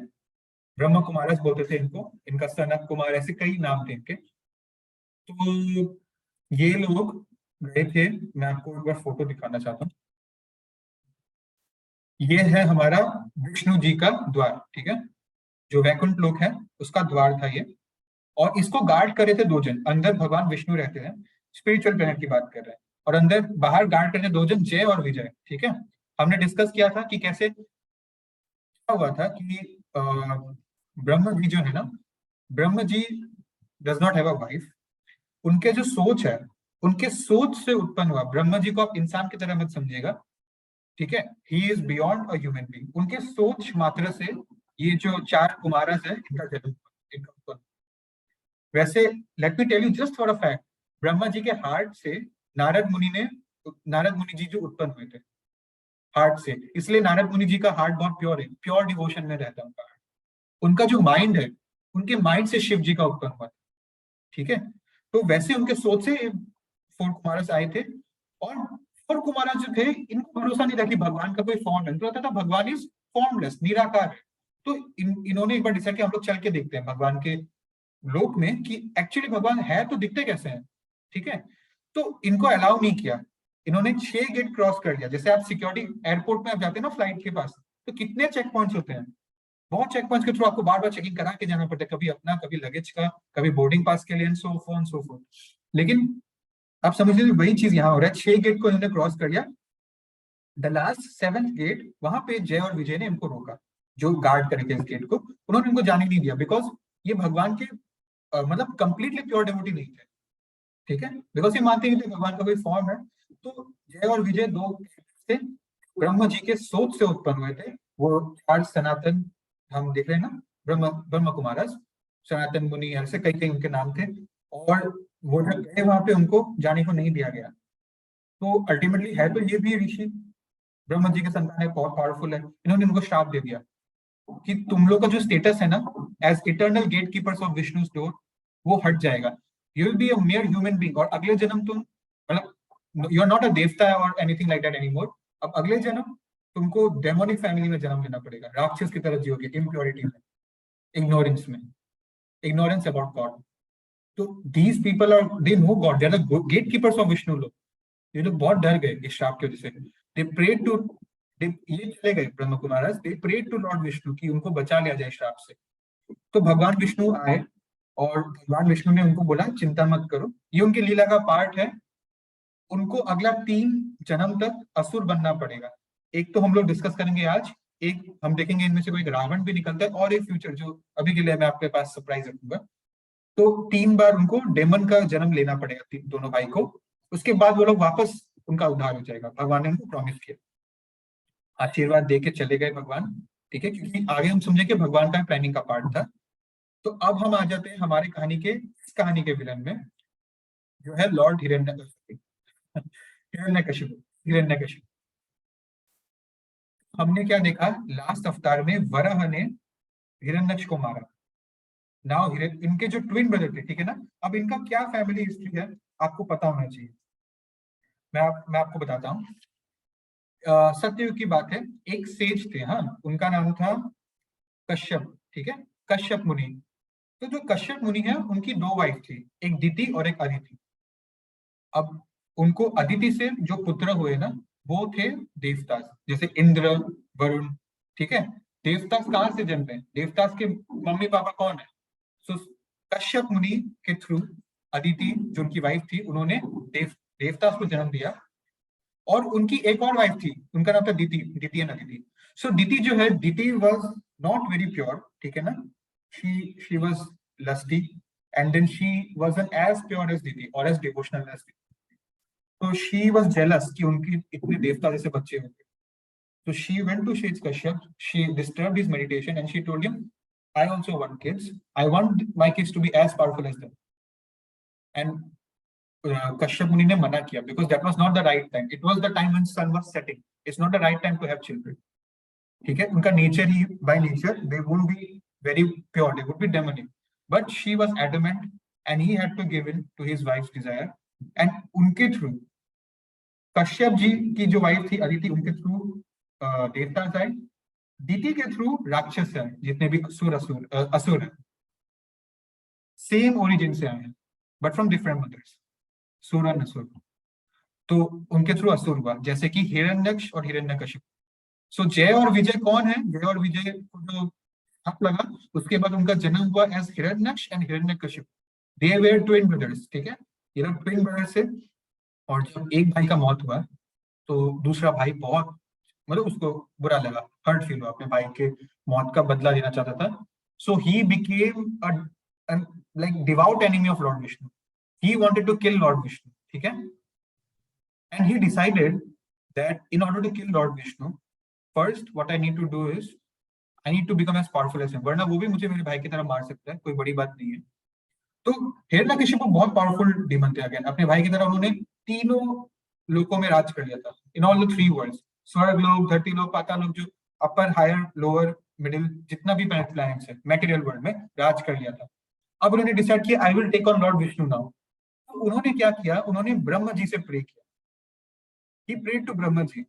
ब्रह्म कुमारस बोलते थे इनको, इनका सनत कुमार, ऐसे कई नाम थे इनके। तो ये लोग गए थे, मैं आपको एक बार फोटो दिखाना चाहता हूँ। ये है हमारा विष्णु जी का द्वार, ठीक है, जो वैकुंठ लोक है उसका द्वार था ये, और इसको गार्ड करे थे 2 जन। अंदर भगवान विष्णु रहते हैं, स्पिरिचुअल प्लेनेट की बात कर रहे हैं, और अंदर बाहर गार्ड करते 2 जन, जय और विजय, ठीक है। हमने डिस्कस किया था कि कैसे क्या हुआ था कि ब्रह्म जी जो है ना, Brahma ji does not have a wife, उनके जो सोच है, उनके सोच से उत्पन्न हुआ। ब्रह्म जी को आप इंसान की तरह मत समझिएगा, ठीक है, he is beyond a human being. उनके सोच मात्र से ये जो 4 कुमारस है इनका जन्म हुआ, इनका उत्पन्न। वैसे let me tell you just for a fact, Brahma ji के हार्ट से नारद मुनि जी जो उत्पन्न हुए थे हार्ट से, इसलिए नारद मुनि जी का हार्ट बहुत प्योर है, प्योर डिवोशन में रहता है उनका हार्ट। उनका जो माइंड है, उनके माइंड से शिव जी का उत्पन्न हुआ, ठीक है। तो वैसे उनके सोच से 4 कुमारस आए थे, और 4 कुमारस जो थे, इनको भरोसा नहीं था कि भगवान का कोई फॉर्म है, इनको लगता था भगवान इज फॉर्मलेस, निराकार है। तो इन्होंने एक बार डिसाइड किया हम लोग चल के देखते हैं भगवान के लोक में कि एक्चुअली भगवान है तो दिखते कैसे हैं, ठीक है। तो इनको अलाउ नहीं किया, इन्होंने 6 गेट क्रॉस कर दिया। जैसे आप सिक्योरिटी एयरपोर्ट में आप जाते हैं ना फ्लाइट के पास, तो कितने चेक पॉइंट्स होते हैं, बहुत चेक पॉइंट्स के थ्रू आपको बार बार चेकिंग करा के जाना पड़ता है, कभी अपना, कभी लगेज का, कभी बोर्डिंग पास के लिए, सो फोर्थ। लेकिन आप समझ लीजिए वही चीज यहाँ हो रहा है, 6 गेट को इन्होंने क्रॉस कर दिया। द लास्ट 7th गेट, वहां पे जय और विजय ने इनको रोका, जो गार्ड करेंगे इस गेट को, उन्होंने इनको जाने नहीं दिया, बिकॉज ये भगवान के मतलब कंप्लीटली प्योर डेवोटी नहीं थे, ठीक है, बिकॉज ये मानते नहीं थे भगवान का कोई फॉर्म है। तो जय और विजय 2 थे, ब्रह्म जी के सोच से उत्पन्न हुए थे, वो 4 सनातन हम देख रहे हैं ना, ब्रह्म कुमारस, सनातन मुनि, ऐसे कई कई उनके नाम थे। और वो जब गए वहां पे उनको जाने को नहीं दिया गया। तो अल्टीमेटली है तो ये भी ऋषि, ब्रह्म जी के संतान है, बहुत पावरफुल है, इन्होंने उनको श्राप दे दिया कि तुम लोग का जो स्टेटस है ना as eternal gate keepers of Vishnu's door, वो हट जाएगा, you will be a mere human being, और अगले जन्म तुम मतलब यू आर नॉट अ देवता और एनीथिंग लाइक दैट एनीमोर। अब अगले जन्म तुमको डेमोनिक फैमिली में जन्म लेना पड़ेगा, राक्षस की तरह जियोगे, इम्प्योरिटी में, इग्नोरेंस अबाउट गॉड। तो these people are, they know God, they are the gate keepers of Vishnu लोग। ये लोग बहुत डर गए इस श्राप की वजह से, दे प्रेड टू, ये चले गए ब्रह्म कुमारस, दे प्रेड टू लॉर्ड विष्णु कि उनको बचा लिया जाए श्राप से। तो भगवान विष्णु आए, और भगवान विष्णु ने उनको बोला चिंता मत करो, ये उनकी लीला का पार्ट है, उनको अगला 3 जन्म तक असुर बनना पड़ेगा। एक तो हम लोग डिस्कस करेंगे आज, एक हम देखेंगे इनमें से कोई रावण भी निकलता है, और एक फ्यूचर जो अभी के लिए मैं आपके पास सरप्राइज रखूंगा। तो 3 बार उनको डेमन का जन्म लेना पड़ेगा दोनों भाई को, उसके बाद वो लोग वापस, उनका उद्धार हो जाएगा, भगवान ने उनको प्रॉमिस किया, आशीर्वाद दे के चले गए भगवान, ठीक है, क्योंकि आगे हम समझे कि भगवान का प्लानिंग का पार्ट था। तो अब हम आ जाते हैं हमारे इस कहानी के विलन में, जो है लॉर्ड हिरण्यकशिपु। हिरण्यकशिपु हमने क्या देखा लास्ट अवतार में, वराह ने हिरण्यक्ष को मारा, नाउ इनके जो ट्विन ब्रदर थे, ठीक है ना, अब इनका क्या फैमिली हिस्ट्री है आपको पता होना चाहिए। मैं आपको बताता हूँ। सत्ययुग की बात है, एक सेज थे, हाँ, उनका नाम था कश्यप, ठीक है, कश्यप मुनि। तो जो कश्यप मुनि है उनकी दो वाइफ थी, एक दिति और एक अदिति। अब उनको अदिति से जो पुत्र हुए ना, वो थे देवदास, जैसे इंद्र, वरुण, ठीक है। देवदास कहाँ से जन्मे, देवदास के मम्मी पापा कौन है? सो कश्यप मुनि के थ्रू अदिति जो उनकी वाइफ थी, उन्होंने देवदास को जन्म दिया। और उनकी एक और वाइफ थी, उनका नाम था दिति, द्वितीय अदिति। सो दिति जो है, Diti was not very pure, ठीक है ना, she was lusty and then she wasn't as pure as Diti और एज डिवोशनल एज दिति। तो शी वाज जेलस कि उनकी इतने देवता जैसे बच्चे होंगे। So she went to Sage Kashyap, she disturbed his meditation and she told him, I also want kids. I want my kids to be as powerful as them. And Kashyap Muni ne mana kiya because that was not the right time. It was the time when sun was setting. It's not the right time to have children. ठीक है, उनका nature he, by nature they won't be very pure, they would be demonic. But she was adamant and he had to give in to his wife's desire. And उनके through Kashyap ji की जो wife थी अदिति, उनके through देवतास आए, दिति के through राक्षस है, जितने भी असुर है, सेम ओरिजिन से आए हैं बट फ्रॉम डिफरेंट मदर्स, सुर एंड असुर। तो उनके थ्रू असुर हुआ, जैसे कि हिरण्यक्ष और हिरण्यकशिप। सो जय और विजय कौन है? जय और विजय को जो हक लगा, उसके बाद उनका जन्म हुआ as Hiranyaksha and Hiranyakashipu. They were twin brothers, ठीक है, ये लोग ट्विन ब्रदर्स से। और जब एक भाई का मौत हुआ तो दूसरा भाई बहुत, मतलब उसको बुरा लगा, हर्ट फील हुआ, अपने भाई के मौत का बदला लेना चाहता था। So he became a like devout enemy of lord Vishnu. He wanted to kill lord Vishnu, ठीक है। And he decided that in order to kill lord Vishnu, first what I need to do is I need to become as powerful as him, वरना वो भी मुझे मेरे भाई की तरह मार सकता है, कोई बड़ी बात नहीं है। तो हिरण्यकशिपु बहुत पावरफुल डीमन थे, अगेन अपने भाई की तरह उन्होंने तीनों लोकों में राज कर लिया था, in all the three world's, स्वर्ग लोक, धरती लोक, पाताल लोक, जो अपर, हायर, लोअर, मिडिल, जितना भी प्लैनेट्स है मटेरियल वर्ल्ड में राज कर लिया था। अब उन्होंने डिसाइड किया I will take on Lord Vishnu now. तो उन्होंने क्या किया, उन्होंने ब्रह्म जी से प्रे किया। ही prayed to Brahma ji.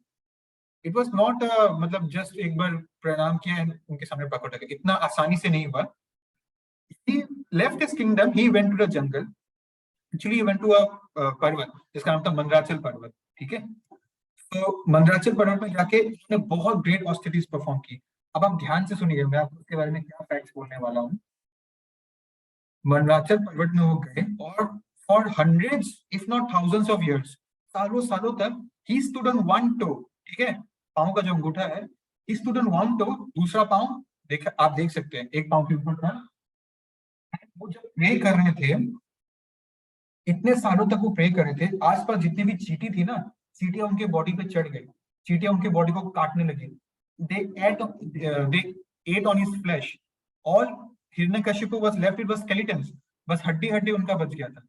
It was not मतलब जस्ट एक बार प्रणाम किया उनके सामने प्रकट हो गया, इतना आसानी से नहीं हुआ। He left his kingdom, he went to the jungle. Actually, he went to a पर्वत जिसका नाम था मंदराचल पर्वत, ठीक है। तो मंदराचल पर्वत में जाके उसने बहुत ग्रेट ऑस्टिरिटीज परफॉर्म की। अब आप ध्यान से सुनिए, मैं आपको उसके बारे में क्या फैक्ट्स बोलने वाला हूँ। मंदराचल पर्वत में वो गए और for hundreds if not thousands of years, सालों सालों तक he stood on one toe, ठीक है, पांव का जो अंगूठा है, he stood on one toe, दूसरा पांव आप देख सकते हैं, एक पांव के ऊपर था। वो जब प्रे कर रहे थे, इतने सालों तक वो प्रे कर रहे थे, आसपास जितनी भी चींटी थी ना, चींटियां उनके बॉडी पे चढ़ गई, चींटियां उनके बॉडी को काटने लगी। they ate on his flesh. All Hiranyakashipu was left with was skeletons, बस हड्डी हड्डी उनका बच गया था,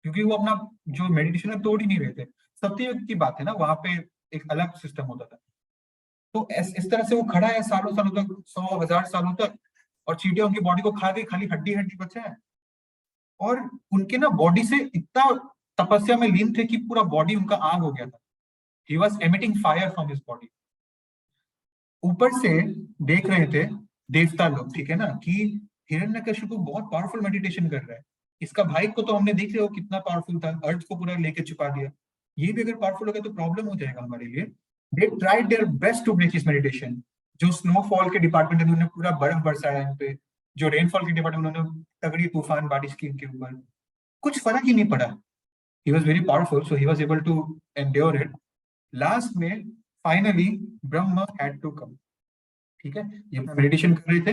क्योंकि वो अपना जो मेडिटेशन है तोड़ ही नहीं रहे थे। सत्ययुग की बात है ना, वहां पे एक अलग सिस्टम होता था। तो इस तरह से वो खड़ा है सालों सालों तक, 100,000 सालों तक, और चींटियां उनकी बॉडी को खा गई, खाली हड्डी हड्डी बचा है। और उनके ना बॉडी से इतना तपस्या में लीन थे कि पूरा बॉडी उनका आग हो गया था। He was emitting fire from his body. ऊपर से देख रहे थे देवता लोग, ठीक है ना, कि हिरण्यकशिपु बहुत पावरफुल मेडिटेशन कर रहा है। इसका भाई को तो हमने देख लिया वो कितना पावरफुल था, अर्थ को पूरा लेके छुपा दिया, ये भी अगर पावरफुल हो गया तो प्रॉब्लम हो जाएगा हमारे लिए। They tried their best to break his meditation. जो स्नोफॉल के डिपार्टमेंट है उन्होंने पूरा बर्फ बरसाया इन पे, जो रेनफॉल के डिपार्टमेंट उन्होंने तगड़ी तूफान बारिश की इनके ऊपर, कुछ फर्क ही नहीं पड़ा। He was very powerful, so he was able to endure it. Last में finally Brahma had to come, ठीक है, ये अपना मेडिटेशन कर रहे थे।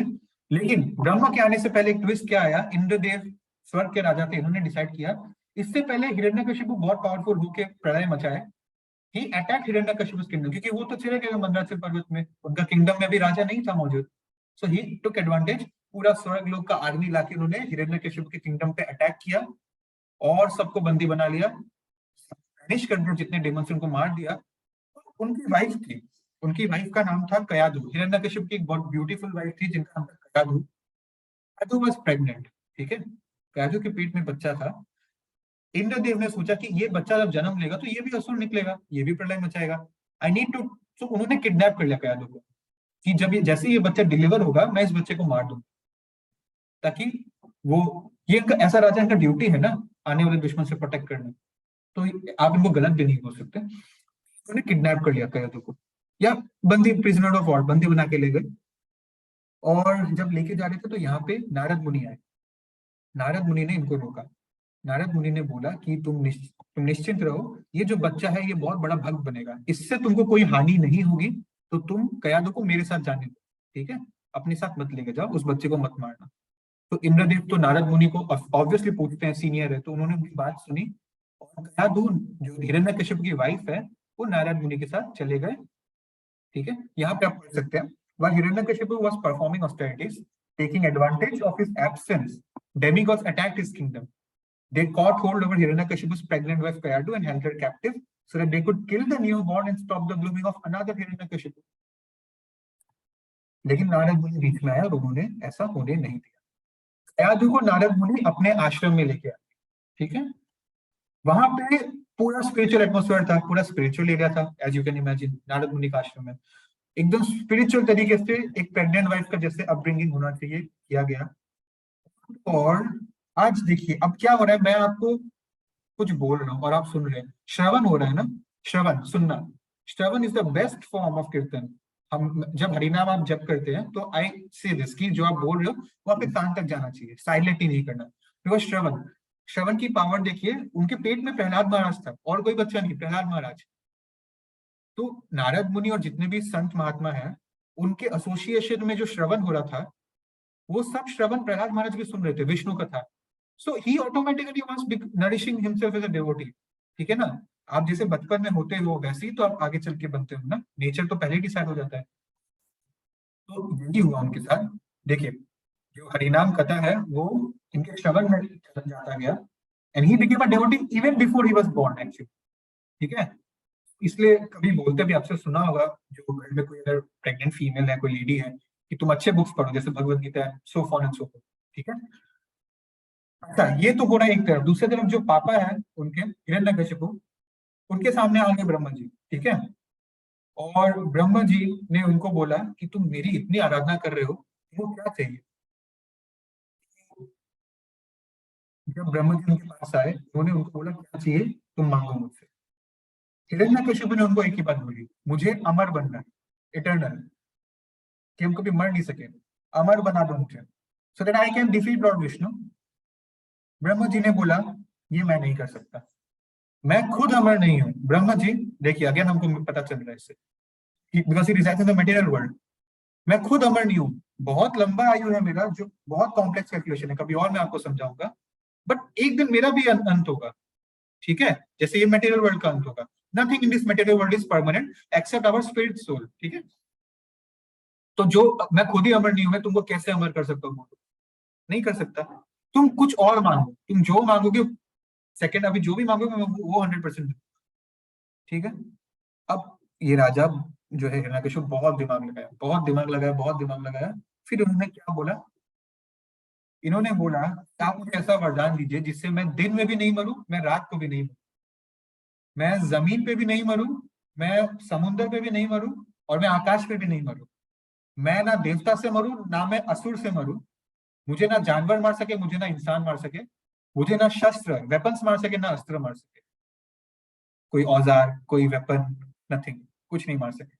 लेकिन ब्रह्मा के आने से पहले एक ट्विस्ट क्या आया, इंद्रदेव स्वर्ग के राजा थे, इन्होंने डिसाइड किया इससे पहले हिरण्यकशिपु बहुत पावरफुल होके प्रलय मचाए, ही अटैक हिरण्यकशिपु's किंगडम, क्योंकि वो तो चले गए मंदराचल पर्वत में, उनका किंगडम में भी राजा नहीं था मौजूद। सो ही टुक एडवांटेज, पूरा स्वर्ग लोक का आर्मी लाके उन्होंने हिरण्यकशिपु के किंगडम पे अटैक किया और सबको बंदी बना लिया, फिनिश कर दिया, जितने डेमंस उनको मार दिया। उनकी वाइफ थी, उनकी वाइफ का नाम था कयाधु। हिरण्यकशिपु की एक बहुत ब्यूटीफुल वाइफ थी जिनका नाम था कयाधु। कयाधु वाज प्रेग्नेंट, ठीक है, कयाधु के पेट में बच्चा था। इंद्रदेव ने सोचा कि ये बच्चा जब जन्म लेगा तो ये भी असुर निकलेगा, ये भी प्रलय मचाएगा, आई नीड टू। तो उन्होंने किडनैप कर लिया कयाधु को कि जब जैसे ये बच्चा डिलीवर होगा मैं इस बच्चे को मार दूं, ताकि वो, ये इनका ऐसा राजा, इनका ड्यूटी है ना आने वाले दुश्मन से प्रोटेक्ट करना, तो आप इनको गलत भी नहीं बोल सकते। उन्होंने किडनैप कर लिया कयाधु को, या बंदी, प्रिजनर ऑफ वॉर, बंदी बना के ले गए। और जब लेके जा रहे थे तो यहाँ पे नारद मुनि आए। नारद मुनि ने इनको रोका। नारद मुनि ने बोला कि तुम निश्चिंत रहो, ये जो बच्चा है ये बहुत बड़ा भक्त बनेगा, इससे तुमको कोई हानि नहीं होगी, तो तुम कयाधु को मेरे साथ जाने दो, ठीक है, अपने साथ मत लेके जाओ, उस बच्चे को मत मारना। तो इंद्रदेव तो नारद मुनि को ऑब्वियसली पूछते हैं, सीनियर है, तो उन्होंने उनकी बात सुनी और कयाधु जो हिरण्यकश्यप की वाइफ है वो नारद मुनि के साथ चले गए। ठीक है, यहाँ पे आप पढ़ सकते हैं, while Hiranyakashipu was performing austerities, taking advantage of his absence, demigods attacked his kingdom. They caught hold over Hiranyakashipu's pregnant wife Kayadu and held her captive so that they could kill the newborn and stop the blooming of another Hiranyakashipu. लेकिन नारद मुनि बीच में आया और उन्होंने ऐसा होने नहीं दिया। कयाधु को नारद मुनि अपने आश्रम में लेके आए, ठीक है, वहां पे पूरा स्पिरिचुअल एटमॉस्फेयर था, पूरा स्पिरिचुअल एरिया था, as you can imagine. Narad Muni का आश्रम है, एकदम स्पिरिचुअल तरीके से एक प्रेग्नेंट वाइफ का जैसे अपब्रिंगिंग होना चाहिए किया गया। और आज देखिए अब क्या हो रहा है, मैं आपको कुछ बोल रहा हूँ और आप सुन रहे हैं, श्रवण हो रहा है ना, श्रवण सुनना, shravan is the best form of kirtan. हम जब हरिनाम आप जप करते हैं तो आई से दिस की जो आप बोल रहे हो वो आपके कान तक जाना चाहिए, साइलेंट ही नहीं करना, बिकॉज श्रवण, श्रवण की पावर देखिए, उनके पेट में प्रहलाद महाराज था और कोई बच्चा नहीं, प्रहलाद महाराज। तो नारद मुनि और जितने भी संत महात्मा हैं उनके एसोसिएशन में जो श्रवण हो रहा था वो सब श्रवण प्रहलाद महाराज भी सुन रहे थे, विष्णु कथा। So he automatically was nourishing himself as a devotee, ठीक है ना। आप जैसे बचपन में होते हो वैसे ही तो आप आगे चल के बनते हो ना, नेचर तो पहले डिसाइड हो जाता है। तो यही हुआ उनके साथ। देखिए जो हरिनाम कथा है वो इनके श्रवण में जाता गया, and he became a devotee even before he was born actually, ठीक है। इसलिए कभी बोलते भी, आपसे सुना होगा, जो घर में कोई अगर प्रेग्नेंट फीमेल है, कोई लेडी है, कि तुम अच्छे बुक्स पढ़ो, जैसे भगवत गीता है, सो फॉन एंड सो फॉर्थ, ठीक है। अच्छा, ये तो हो रहा है एक तरफ। दूसरी तरफ जो पापा है उनके, हिरण्यकशिपु, उनके सामने आ गए ब्रह्मा जी, ठीक है, और ब्रह्मा जी ने उनको बोला कि तुम मेरी इतनी आराधना कर रहे हो, वो क्या चाहिए। जब ब्रह्मा जी उनके पास आए, उन्होंने उनको बोला क्या चाहिए, तुम मांगो मुझसे। हिरण्यकशिपु ने उनको एक ही बात बोली, मुझे अमर बनना है, इटर्नल, कि हम कभी मर नहीं सके, अमर बना दो मुझे, so that I can defeat lord Vishnu. Brahma ji ने बोला ये मैं नहीं कर सकता, मैं खुद अमर नहीं हूं। ब्रह्मा जी, देखिए अगेन हमको पता चल रहा है इससे, because he resides in the material world, मैं खुद अमर नहीं हूं, बहुत लंबा आयु है मेरा, जो बहुत कॉम्प्लेक्स कैलकुलेशन है, कभी और मैं आपको समझाऊंगा, बट एक दिन मेरा भी अंत होगा, ठीक है, जैसे ये मटेरियल वर्ल्ड का अंत होगा। Nothing in this material world is permanent except our spirit soul, ठीक है। तो जो मैं खुद ही अमर नहीं हूं, मैं तुमको कैसे अमर कर सकता हूँ, नहीं कर सकता। तुम कुछ और मांगो, तुम जो मांगोगे, सेकंड अभी जो भी मांगोगे मैं वो 100%, ठीक है। अब ये राजा जो है हिरण्यकशिपु बहुत दिमाग लगाया, बहुत दिमाग लगाया, बहुत दिमाग लगाया। फिर उन्होंने क्या बोला, इन्होंने बोला आप मुझे ऐसा वरदान दीजिए जिससे मैं दिन में भी नहीं मरूं, मैं रात को भी नहीं मरूं, मैं जमीन पे भी नहीं मरूं, मैं समुद्र पे भी नहीं मरूं, और मैं आकाश पे भी नहीं मरूं। मैं ना देवता से मरूं, ना मैं असुर से मरूं, मुझे ना जानवर मार सके, मुझे ना इंसान मार सके, मुझे ना शस्त्र वेपन्स मार सके, ना अस्त्र मार सके, कोई औजार, कोई वेपन, नथिंग, कुछ नहीं मार सके।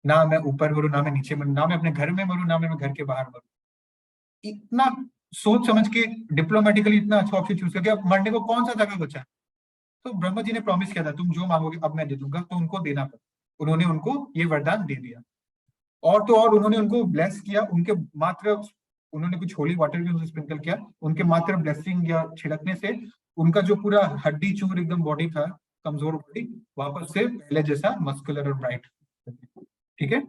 ना मैं ऊपर मरूं, ना मैं नीचे मरूं, ना मैं अपने घर में मरूं, ना मैं घर के बाहर मरूं। इतना सोच समझ के डिप्लोमेटिकली इतना अच्छा ऑप्शन चूज करके, अब मरने को कौन सा जगह बचा है। तो ब्रह्मा जी ने प्रॉमिस किया था तुम जो मांगोगे अब मैं दे दूंगा, तो उनको देना पड़ा। उन्होंने उनको ये वरदान दे दिया, और तो और उन्होंने उनको ब्लेस किया, उनके मात्र, उन्होंने कुछ होली वाटर भी उनसे स्प्रिंकल किया, उनके मात्र ब्लेसिंग या छिड़कने से उनका जो पूरा हड्डी चूर एकदम बॉडी था, कमजोर बॉडी, वापस से पहले जैसा मस्कुलर और ब्राइट, ठीक है।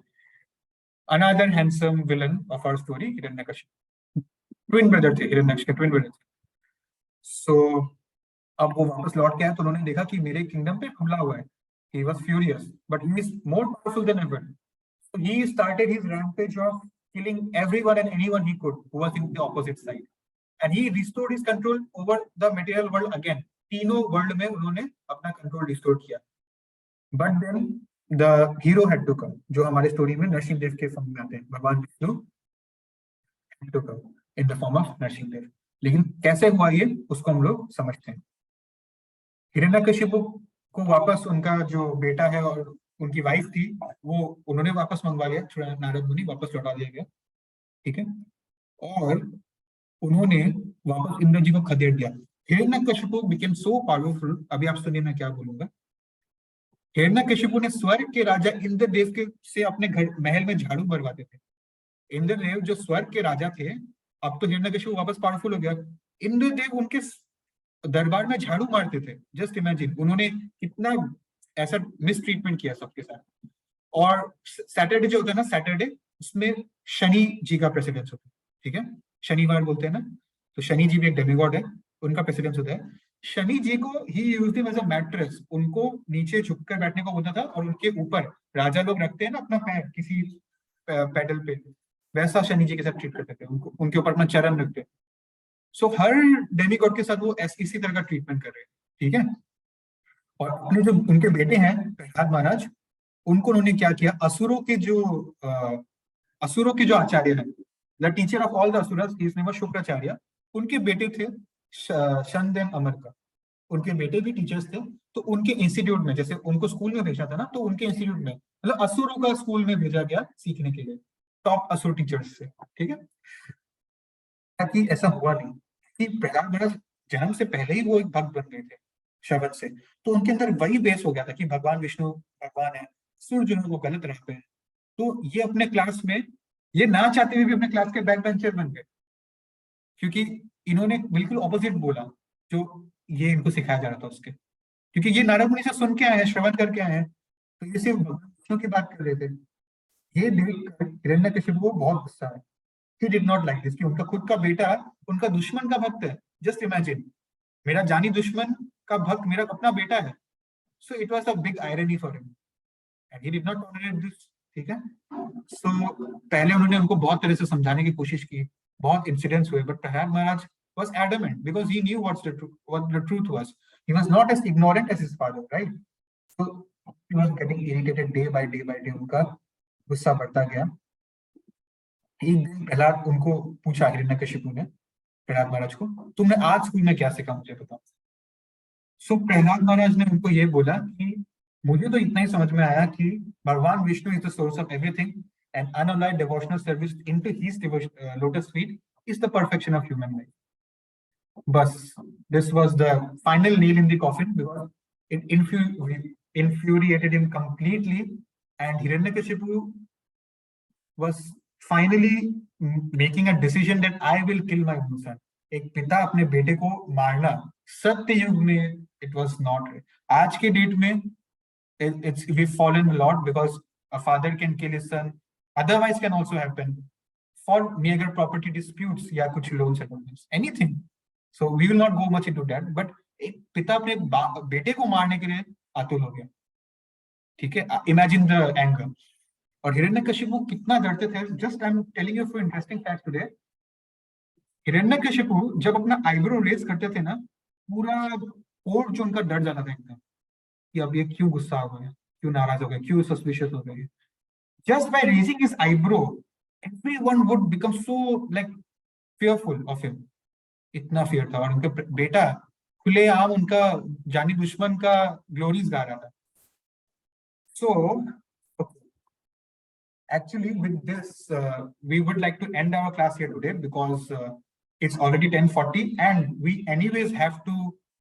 Another handsome villain of our story, Hiranyakashipu, twin brother थे, हिरण्यकशिपु के ट्विन ब्रदर थे। सो अब वो वापस लौट के आए तो उन्होंने देखा कि मेरे किंगडम पे हमला हुआ है। He was furious, but he is more powerful than ever. So he started his rampage of killing everyone and anyone he could who was in the opposite side. And he restored his control over the material world again. तीनों world में उन्होंने अपना control restore किया. But then the hero had to come, जो हमारे story में नरसिंहदेव के form में आते हैं. भगवान Vishnu had to come in the form of Narasimhadeva. लेकिन कैसे हुआ ये, उसको हम लोग समझते हैं. हिरण्यकशिपु को वापस उनका जो बेटा है और उनकी वाइफ थी वो उन्होंने वापस मंगवा लिया, थोड़ा नारद मुनि वापस लौटा दिया गया. ठीक है. और उन्होंने वापस इंद्र जी को खदेड़ दिया. Hiranyakashipu became so powerful. अभी आप सुनिए मैं क्या बोलूंगा. हिरण्यकशिपु ने स्वर्ग के राजा इंद्रदेव के से अपने घर महल में झाड़ू मरवाते थे. इंद्रदेव जो स्वर्ग के राजा थे, अब तो हिरण्यकशिपु वापस पावरफुल हो गया. इंद्रदेव उनके दरबार में झाड़ू मारते थे. जस्ट इमेजिन उन्होंने कितना ऐसा मिसट्रीटमेंट किया सबके साथ. और सैटरडे जो होता है ना, सैटरडे उसमें शनि जी का प्रेसिडेंस होता है. ठीक है, शनिवार बोलते हैं ना, तो शनि जी भी एक डेमिगॉड है, उनका प्रेसिडेंस होता है. शनि जी को he used him as a mattress. उनको नीचे झुककर बैठने को बोलता था और उनके ऊपर राजा लोग रखते हैं ना अपना पैर किसी पैडल पे, वैसा शनि जी के साथ ट्रीट करते थे. उनको उनके ऊपर अपना चरण रखते. सो हर डेमिगॉड के साथ वो इसी तरह का ट्रीटमेंट कर रहे हैं. ठीक है. और अपने जो उनके बेटे हैं प्रहलाद महाराज, उनको उन्होंने क्या किया, असुरों के जो आचार्य हैं, the teacher of all the asuras, his name was Shukracharya. उनके बेटे थे शनदेव अमरका. उनके बेटे भी टीचर्स थे. तो उनके इंस्टीट्यूट में, जैसे उनको स्कूल में भेजा था ना, तो उनके इंस्टीट्यूट में मतलब असुरों का स्कूल में भेजा गया सीखने के लिए, टॉप असुर टीचर्स से. ठीक है. ताकि ऐसा हुआ नहीं कि प्रहलाद महाराज जन्म से पहले ही वो एक भक्त बन गए थे श्रवण से, तो उनके अंदर वही बेस हो गया था कि भगवान विष्णु भगवान है, सुर जो है वो गलत राह पे है. तो ये अपने क्लास में, ये ना चाहते हुए भी अपने क्लास के बैक बेंचर बन गए, क्योंकि इन्होंने बिल्कुल ऑपोजिट बोला जो ये इनको सिखाया जा रहा था उसके. क्योंकि ये नारद मुनि से सुन के आए हैं, श्रवण करके आए हैं, तो ये सिर्फ भगवान विष्णु की बात कर रहे थे. ये देखकर हिरण्यकशिपु को बहुत गुस्सा है. He did not like this कि उनका खुद का बेटा उनका दुश्मन का भक्त है. जस्ट इमेजिन, मेरा जानी दुश्मन का भक्त मेरा अपना बेटा है. So it was a big irony for him and he did not tolerate this. ठीक है. सो पहले उन्होंने उनको बहुत तरह से समझाने की कोशिश की, बहुत इंसिडेंट्स हुए, but Prahlad Maharaj was adamant because he knew what the truth was. He was not as ignorant as his father, right? So he was getting irritated day by day. उनका गुस्सा बढ़ता गया. एक दिन प्रहलाद उनको पूछा, हिरण्यकशिपु ने प्रहलाद महाराज को, तुमने आज स्कूल में क्या सीखा मुझे बताओ. सो प्रहलाद महाराज ने उनको ये बोला कि मुझे तो इतना ही समझ में आया कि भगवान Vishnu is the source of everything and unalloyed devotional service into his lotus feet is the perfection of human life. बस this was the final nail in the coffin because it infuriated him completely, and Hiranyakashipu was finally making a decision that I will kill my own son. एक पिता अपने बेटे को मारना सत्य युग में it was not right. आज के डेट में it's we've fallen a lot because a father can kill his son. Otherwise can also happen for meager property disputes या कुछ loan settlements, anything. So we will not go much into that, but एक पिता अपने बेटे को मारने के लिए आतुर हो गया. ठीक है. Imagine the anger. और हिरण्यकशिपु कितना डरते थे. Just I'm telling you a few interesting facts today. Hiranyakashipu जब अपना आईब्रो रेज करते थे ना, पूरा कोर्ट जो उनका डर जाता था एकदम कि अब ये क्यों गुस्सा हो गया, क्यों नाराज हो गया, क्यों सस्पिशियस हो गया. Just by raising his eyebrow, everyone would become so like fearful of him. इतना फियर था. और उनका बेटा खुलेआम उनका जानी दुश्मन का ग्लोरीज गा रहा था. So actually with this we would like to end our class here today because it's already 10:40 and we anyways have to,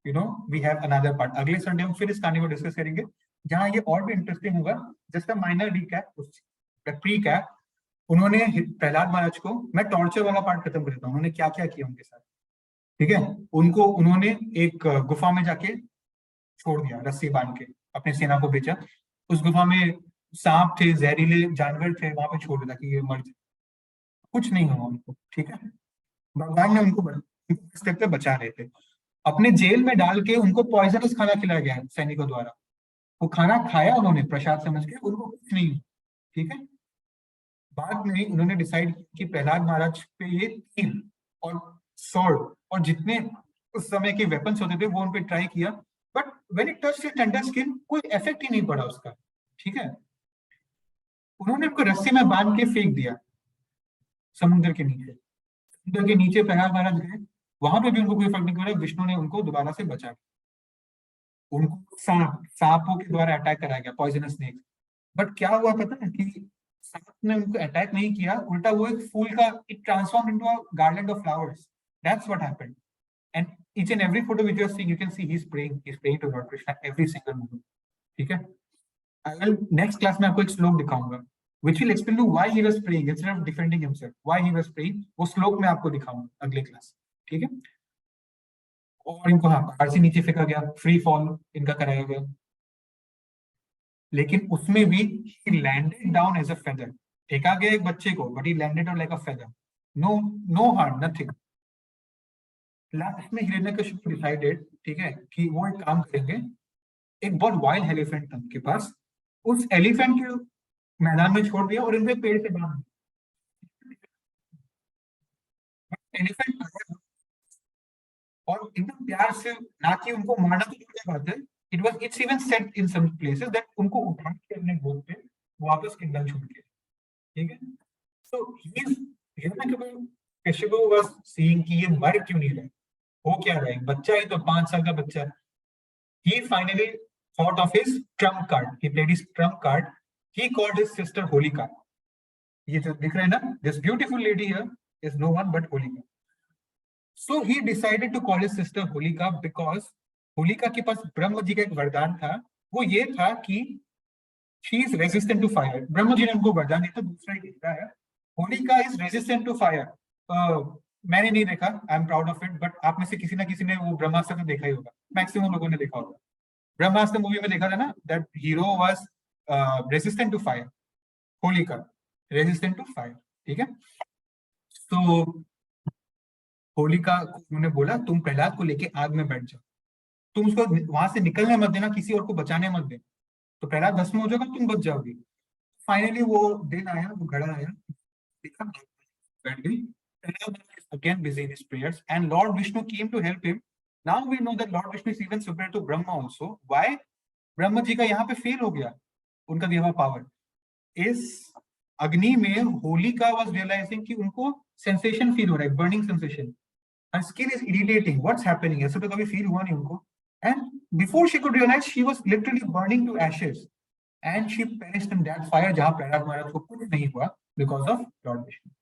you know, we have another part. अगले संडे हम फिर इस कहानी को डिस्कस करेंगे जहाँ ये और भी इंटरेस्टिंग होगा. Just a minor recap, pre cap. उन्होंने प्रहलाद महाराज को, मैं टॉर्चर वाला पार्ट खत्म कर देता हूँ, उन्होंने क्या क्या किया उनके साथ. ठीक है. उन्होंने एक गुफा में जाके छोड़ दिया, रस्सी बांध के अपने सेना को भेजा. उस गुफा में सांप थे, जहरीले जानवर थे, वहां पे छोड़ दिया कि ये मर जाए, कुछ नहीं हुआ उनको. ठीक है. भगवान ने उनको स्टेप पे बचा रहे थे. अपने जेल में डाल के उनको पॉइजनस खाना खिलाया गया सैनिकों द्वारा. वो खाना खाया उन्होंने प्रसाद समझ के, उनको कुछ नहीं. ठीक है. बाद में उन्होंने डिसाइड किया कि प्रहलाद महाराज पे ये तीर और स्वॉर्ड और जितने उस समय के वेपन्स होते थे वो उन पे ट्राई किया, but when it touched his tender skin कोई इफेक्ट ही नहीं पड़ा उसका। ठीक है, उन्होंने उनको रस्सी में बांध के फेंक दिया समुद्र के नीचे। समुद्र के नीचे प्रहलाद महाराज गए, वहां पे भी उनको कोई फर्क नहीं पड़ा। विष्णु ने उनको दोबारा से बचा, उनको सांपों के द्वारा अटैक कराया गया, पॉइजनस स्नेक। बट क्या हुआ पता है कि सांप ने उनको अटैक नहीं किया, उल्टा वो एक फूल का, it transform into a garland of flowers. That's what happened. And each and every photo which you are seeing, you can see he is praying to Lord Krishna every single moment. ठीक है, I will next class में आपको एक श्लोक दिखाऊंगा which will explain to why he was praying instead of defending himself, why he was praying। वो श्लोक में आपको दिखाऊंगा अगले क्लास। ठीक है, और इनको हाँ पहाड़ से नीचे फेंका गया, फ्री फॉल इनका कराया गया, लेकिन उसमें भी he landed down as a feather। फेंका गया एक बच्चे को, but he landed down like a feather, no harm, nothing। Last में हिरण्यकशिपु डिसाइडेड, ठीक है, कि वो एक काम करेंगे। एक बहुत वाइल्ड एलिफेंट था उनके पास, उस एलिफेंट के मैदान में छोड़ दिया और इनके पेड़ से बांध दिया। एलिफेंट और एकदम प्यार से, ना कि उनको मारना तो दूर बात है, it's even set in some places that उनको उठा के अपने गोद पे वापस किंगडम छोड़ के। ठीक है, सो हिरण्यकशिपु वाज सीइंग कि ये मर क्यों नहीं रहा, हो क्या रहा है, बच्चा ही तो 5 साल का बच्चा। He finally thought of his trump card, he played his trump card, he called his sister Holika। ये जो दिख रहा है ना, this beautiful lady here is no one but Holika। So he decided to call his sister Holika because Holika के पास ब्रह्म जी का एक वरदान था, वो ये था कि she is resistant to fire। ब्रह्म जी ने उनको वरदान दिया था, दूसरा ही लिखा है Holika is resistant to fire। मैंने नहीं देखा, I am proud of it, but आप में से किसी ना किसी ने वो ब्रह्मास्त्र तो देखा ही होगा, मैक्सिमम लोगों ने देखा होगा। ब्रह्मास्त्र मूवी में देखा था ना, that hero was resistant to fire, Holika resistant to fire. ठीक है, तो होलिका को उन्होंने बोला तुम प्रहलाद को लेके आग में बैठ जाओ, तुम उसको वहां से निकलने मत देना, किसी और को बचाने मत देना, तो प्रहलाद भस्म हो जाएगा, तुम बच जाओगे। फाइनली वो दिन आया, वो घड़ा आया, देखा बैठ गई। Prahlad is again busy in his prayers and Lord Vishnu came to help him। Now we know that Lord Vishnu is even superior to Brahma also। Why? Brahma ji का यहाँ पे फेल हो गया उनका दिया हुआ पावर। इस अग्नि में होलिका वाज रियलाइजिंग कि उनको सेंसेशन फील हो रहा है, burning sensation, her skin is irritating, what's happening, ऐसा तो कभी फील हुआ नहीं उनको। and before she could realize she was literally burning to ashes and she perished in that fire जहाँ प्रहलाद महाराज को कुछ नहीं हुआ because of Lord Vishnu।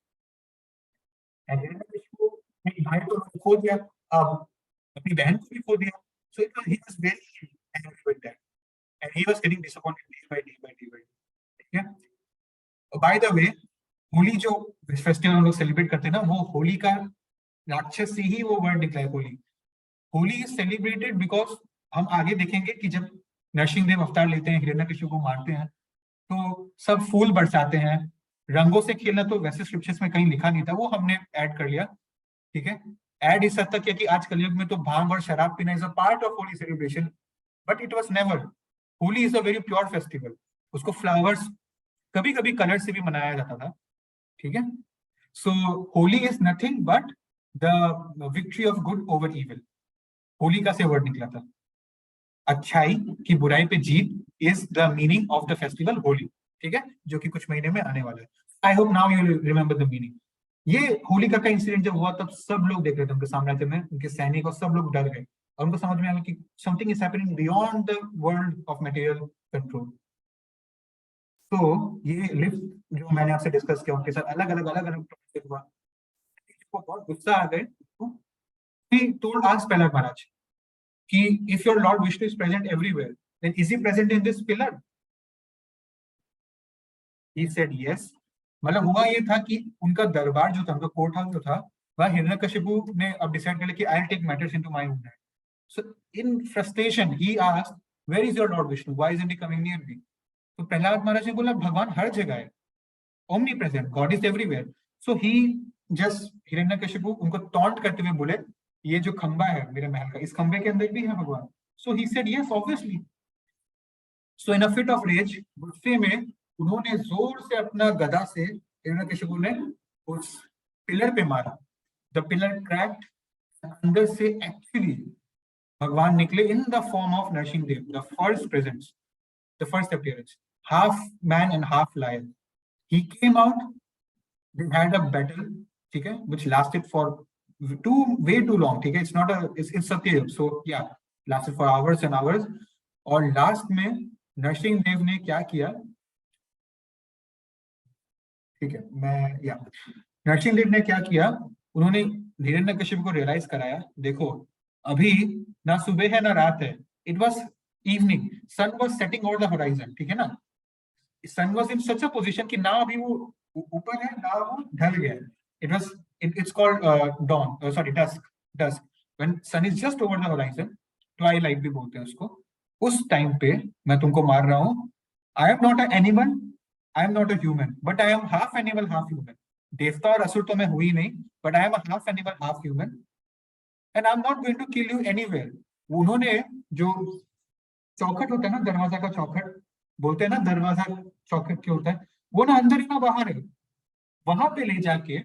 भाई को खो दिया, अब अपनी बहन को भी खो दिया, so he was very angry with that and he was getting disappointed day by day। ठीक है, by the way होली जो फेस्टिवल हम लोग सेलिब्रेट करते हैं ना, वो होली का राक्षस से ही वो वर्ड निकला है Holi. Holi is celebrated because हम आगे देखेंगे कि जब नरसिंहदेव अवतार लेते हैं, हिरण्यकशिपु को मारते हैं, तो सब फूल बरसाते हैं। रंगों से खेलना तो वैसे स्क्रिप्चर्स में कहीं लिखा नहीं था, वो हमने ऐड कर लिया। ठीक है, ऐड इस हद तक किया कि आज कलयुग में तो भांग और शराब पीना is a part of Holi celebration, but it was never. Holi is a very pure festival, उसको फ्लावर्स, कभी कभी कलर से भी मनाया जाता था। ठीक है, so Holi is nothing but the victory of good over evil. Holika से वर्ड निकला था, अच्छाई की बुराई पे जीत is the meaning of the festival Holi. ठीक है, जो कि कुछ महीने में आने वाला है। I hope now you remember the meaning. ये होलिका का इंसिडेंट जब हुआ तब सब लोग देख रहे थे, उनके साम्राज्य में उनके सैनिक और सब लोग डर गए और उनको समझ में आया कि something is happening beyond the world of material control. तो ये लिफ्ट जो मैंने आपसे डिस्कस किया उनके साथ अलग अलग टॉपिक हुआ, बहुत गुस्सा आ गए। He told us प्रहलाद महाराज कि if your Lord Vishnu is present everywhere, then is he present in this pillar? He said yes। मतलब हुआ ये था कि उनका दरबार जो था, उनका कोर्ट हाउस जो था, वह हिरण्यकशिपु ने अब डिसाइड कर लिया कि I'll take matters into my own hand। So in frustration he asked, where is your Lord Vishnu? Why isn't he coming near me? तो प्रहलाद महाराज ने बोला भगवान हर जगह है, omnipresent, God is everywhere। So he just Hiranyakashipu उनको टॉन्ट करते हुए बोले, ये जो खंबा है मेरे महल का, इस खंबे के अंदर भी है भगवान। So he said yes obviously। So in a fit of rage, गुस्से में उन्होंने जोर से अपना गदा से हिरण्यकशिपु ने उस पिलर पे मारा, द पिलर क्रैक्ड, अंदर से एक्चुअली भगवान निकले in the form of Narasimhadev, the first presence, the first appearance, half man and half lion. He came out, they had a battle, ठीक है, which lasted for way too long, ठीक है, it's not a, it's Satyayug, so yeah, lasted for hours and hours. और last में नरसिंहदेव ने क्या किया, ठीक है, नरसिंहदेव ने क्या किया, उन्होंने हिरण्यकशिपु को रियलाइज कराया, देखो अभी ना सुबह है ना रात है, it was evening, sun was setting over the horizon, ठीक है ना, सन was in such a position कि ना अभी वो ऊपर है ना वो ढल गया है. It was, it's called dawn, sorry, dusk, when sun is just over the horizon, twilight भी बोलते हैं उसको. उस टाइम पे मैं तुमको मार रहा हूँ. I am not an animal, I am not a human, but I am half animal, half human. देवता और असुर तो मैं हुई नहीं, but I am a half animal, half human, and I am not going to kill you anywhere. उन्होंने जो चौखट होता है ना, दरवाजा का चौखट बोलते हैं ना, दरवाजा चौखट क्या होता है, वो ना अंदर ही ना बाहर है, वहां पे ले जाके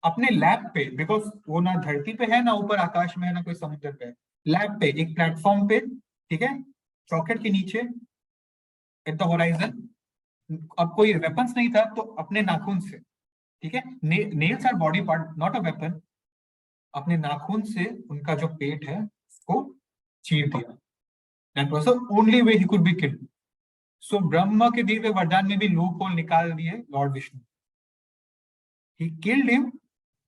अपने लैब पे, बिकॉज वो ना धरती पे है ना ऊपर आकाश में है ना कोई समुद्र पे, लैब पे एक प्लेटफॉर्म पे, ठीक है, चौखट के नीचे एट द होराइजन. अब कोई वेपन्स नहीं था तो अपने नाखून से, ठीक है, nails our body part, not a weapon, अपने नाखून से उनका जो पेट है उसको चीर दिया. That was the only way he could be killed. So Brahma के दिए हुए वरदान में भी लूप होल निकाल दिए Lord Vishnu. He killed him,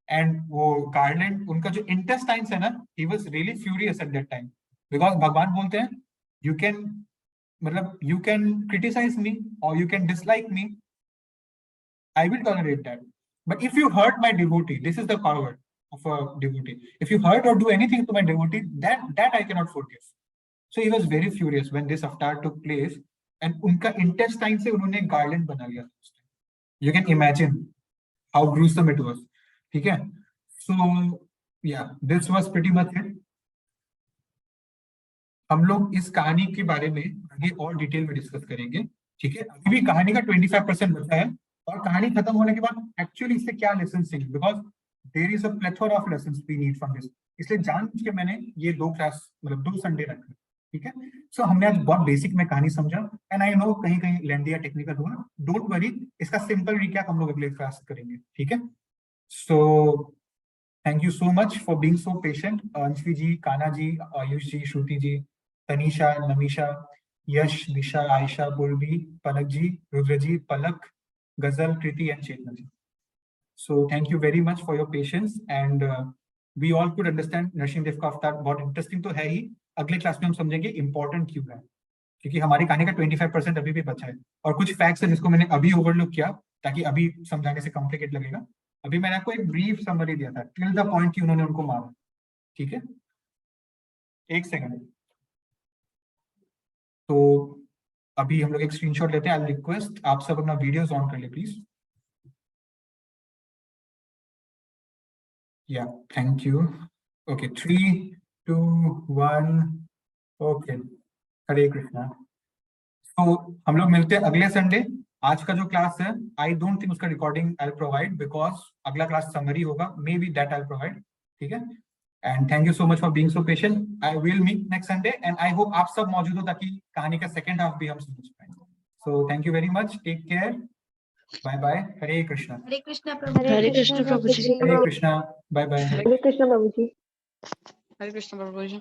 and वो गार्लैंड, उनका जो इंटेस्टाइन्स है ना, he was really furious at that time, because भगवान बोलते हैं यू कैन, मतलब यू कैन क्रिटिसाइज मी और you can dislike me, I will tolerate that, but if you hurt my devotee, this is the power of a devotee, if you hurt or do anything to my devotee, that I cannot forgive. So he was very furious when this avatar took place, and उनका intestine से उन्होंने garland बना लिया. You can imagine how gruesome it was. ठीक है, so yeah, this was pretty much it. हम लोग इस कहानी के बारे में आगे और डिटेल में डिस्कस करेंगे, ठीक है. अभी भी कहानी का 25% बचा है, और कहानी खत्म होने के बाद एक्चुअली इससे क्या लेसन सीख, because there is a plethora of lessons we need from this. इसलिए जानबूझ के मैंने ये 2 क्लास, मतलब 2 संडे रखे, ठीक है. सो हमने आज बहुत बेसिक में कहानी समझा, एंड आई नो कहीं कहीं लेंदी या टेक्निकल हुआ, डोंट वरी, इसका सिंपल रिकैप हम लोग अगले क्लास करेंगे, ठीक है. So thank you so much for being so patient. Anshvi ji, Kanha ji, Ayush ji, Shruti ji, Tanisha, Namisha, Yash, Disha, Ayesha, Bulbi, Palak ji, Rudra ji, Palak, Ghazal, Kriti and Chetna ji. So thank you very much for your patience, and we all could understand Narasimhadev का अवतार बहुत इंटरेस्टिंग तो है ही. अगले क्लास में हम समझेंगे इम्पोर्टेंट क्यों है, क्योंकि हमारी कहानी का 25% अभी भी बचा है, और कुछ फैक्ट्स है जिसको मैंने अभी ओवरलुक किया ताकि अभी समझाने से कॉम्प्लिकेट लगेगा. अभी मैंने आपको एक ब्रीफ समरी दिया था टिल द पॉइंट कि उन्होंने उनको मारा, ठीक है. एक सेकंड, तो अभी हम लोग एक स्क्रीनशॉट लेते हैं. आई रिक्वेस्ट आप सब अपना वीडियोस ऑन कर ले प्लीज. या थैंक यू. ओके, 3, 2, 1. ओके, हरे कृष्णा. तो हम लोग मिलते हैं अगले संडे. आज का जो क्लास है, आई डोंट थिंक उसका रिकॉर्डिंग आई प्रोवाइड, बिकॉज अगला क्लास समरी होगा, may be that I provide, ठीक है. And thank you so much for being so patient. I will meet next Sunday, and I hope आप सब मौजूद हो ताकि कहानी का सेकंड हाफ भी हम समझ पाएं. So thank you very much. Take care. Bye bye. Hare Krishna. Hare Krishna Prabhu Hare Krishna Prabhu ji. Hare Krishna. Bye bye. हरे कृष्ण प्रभु जी. हरे कृष्ण प्रभु जी.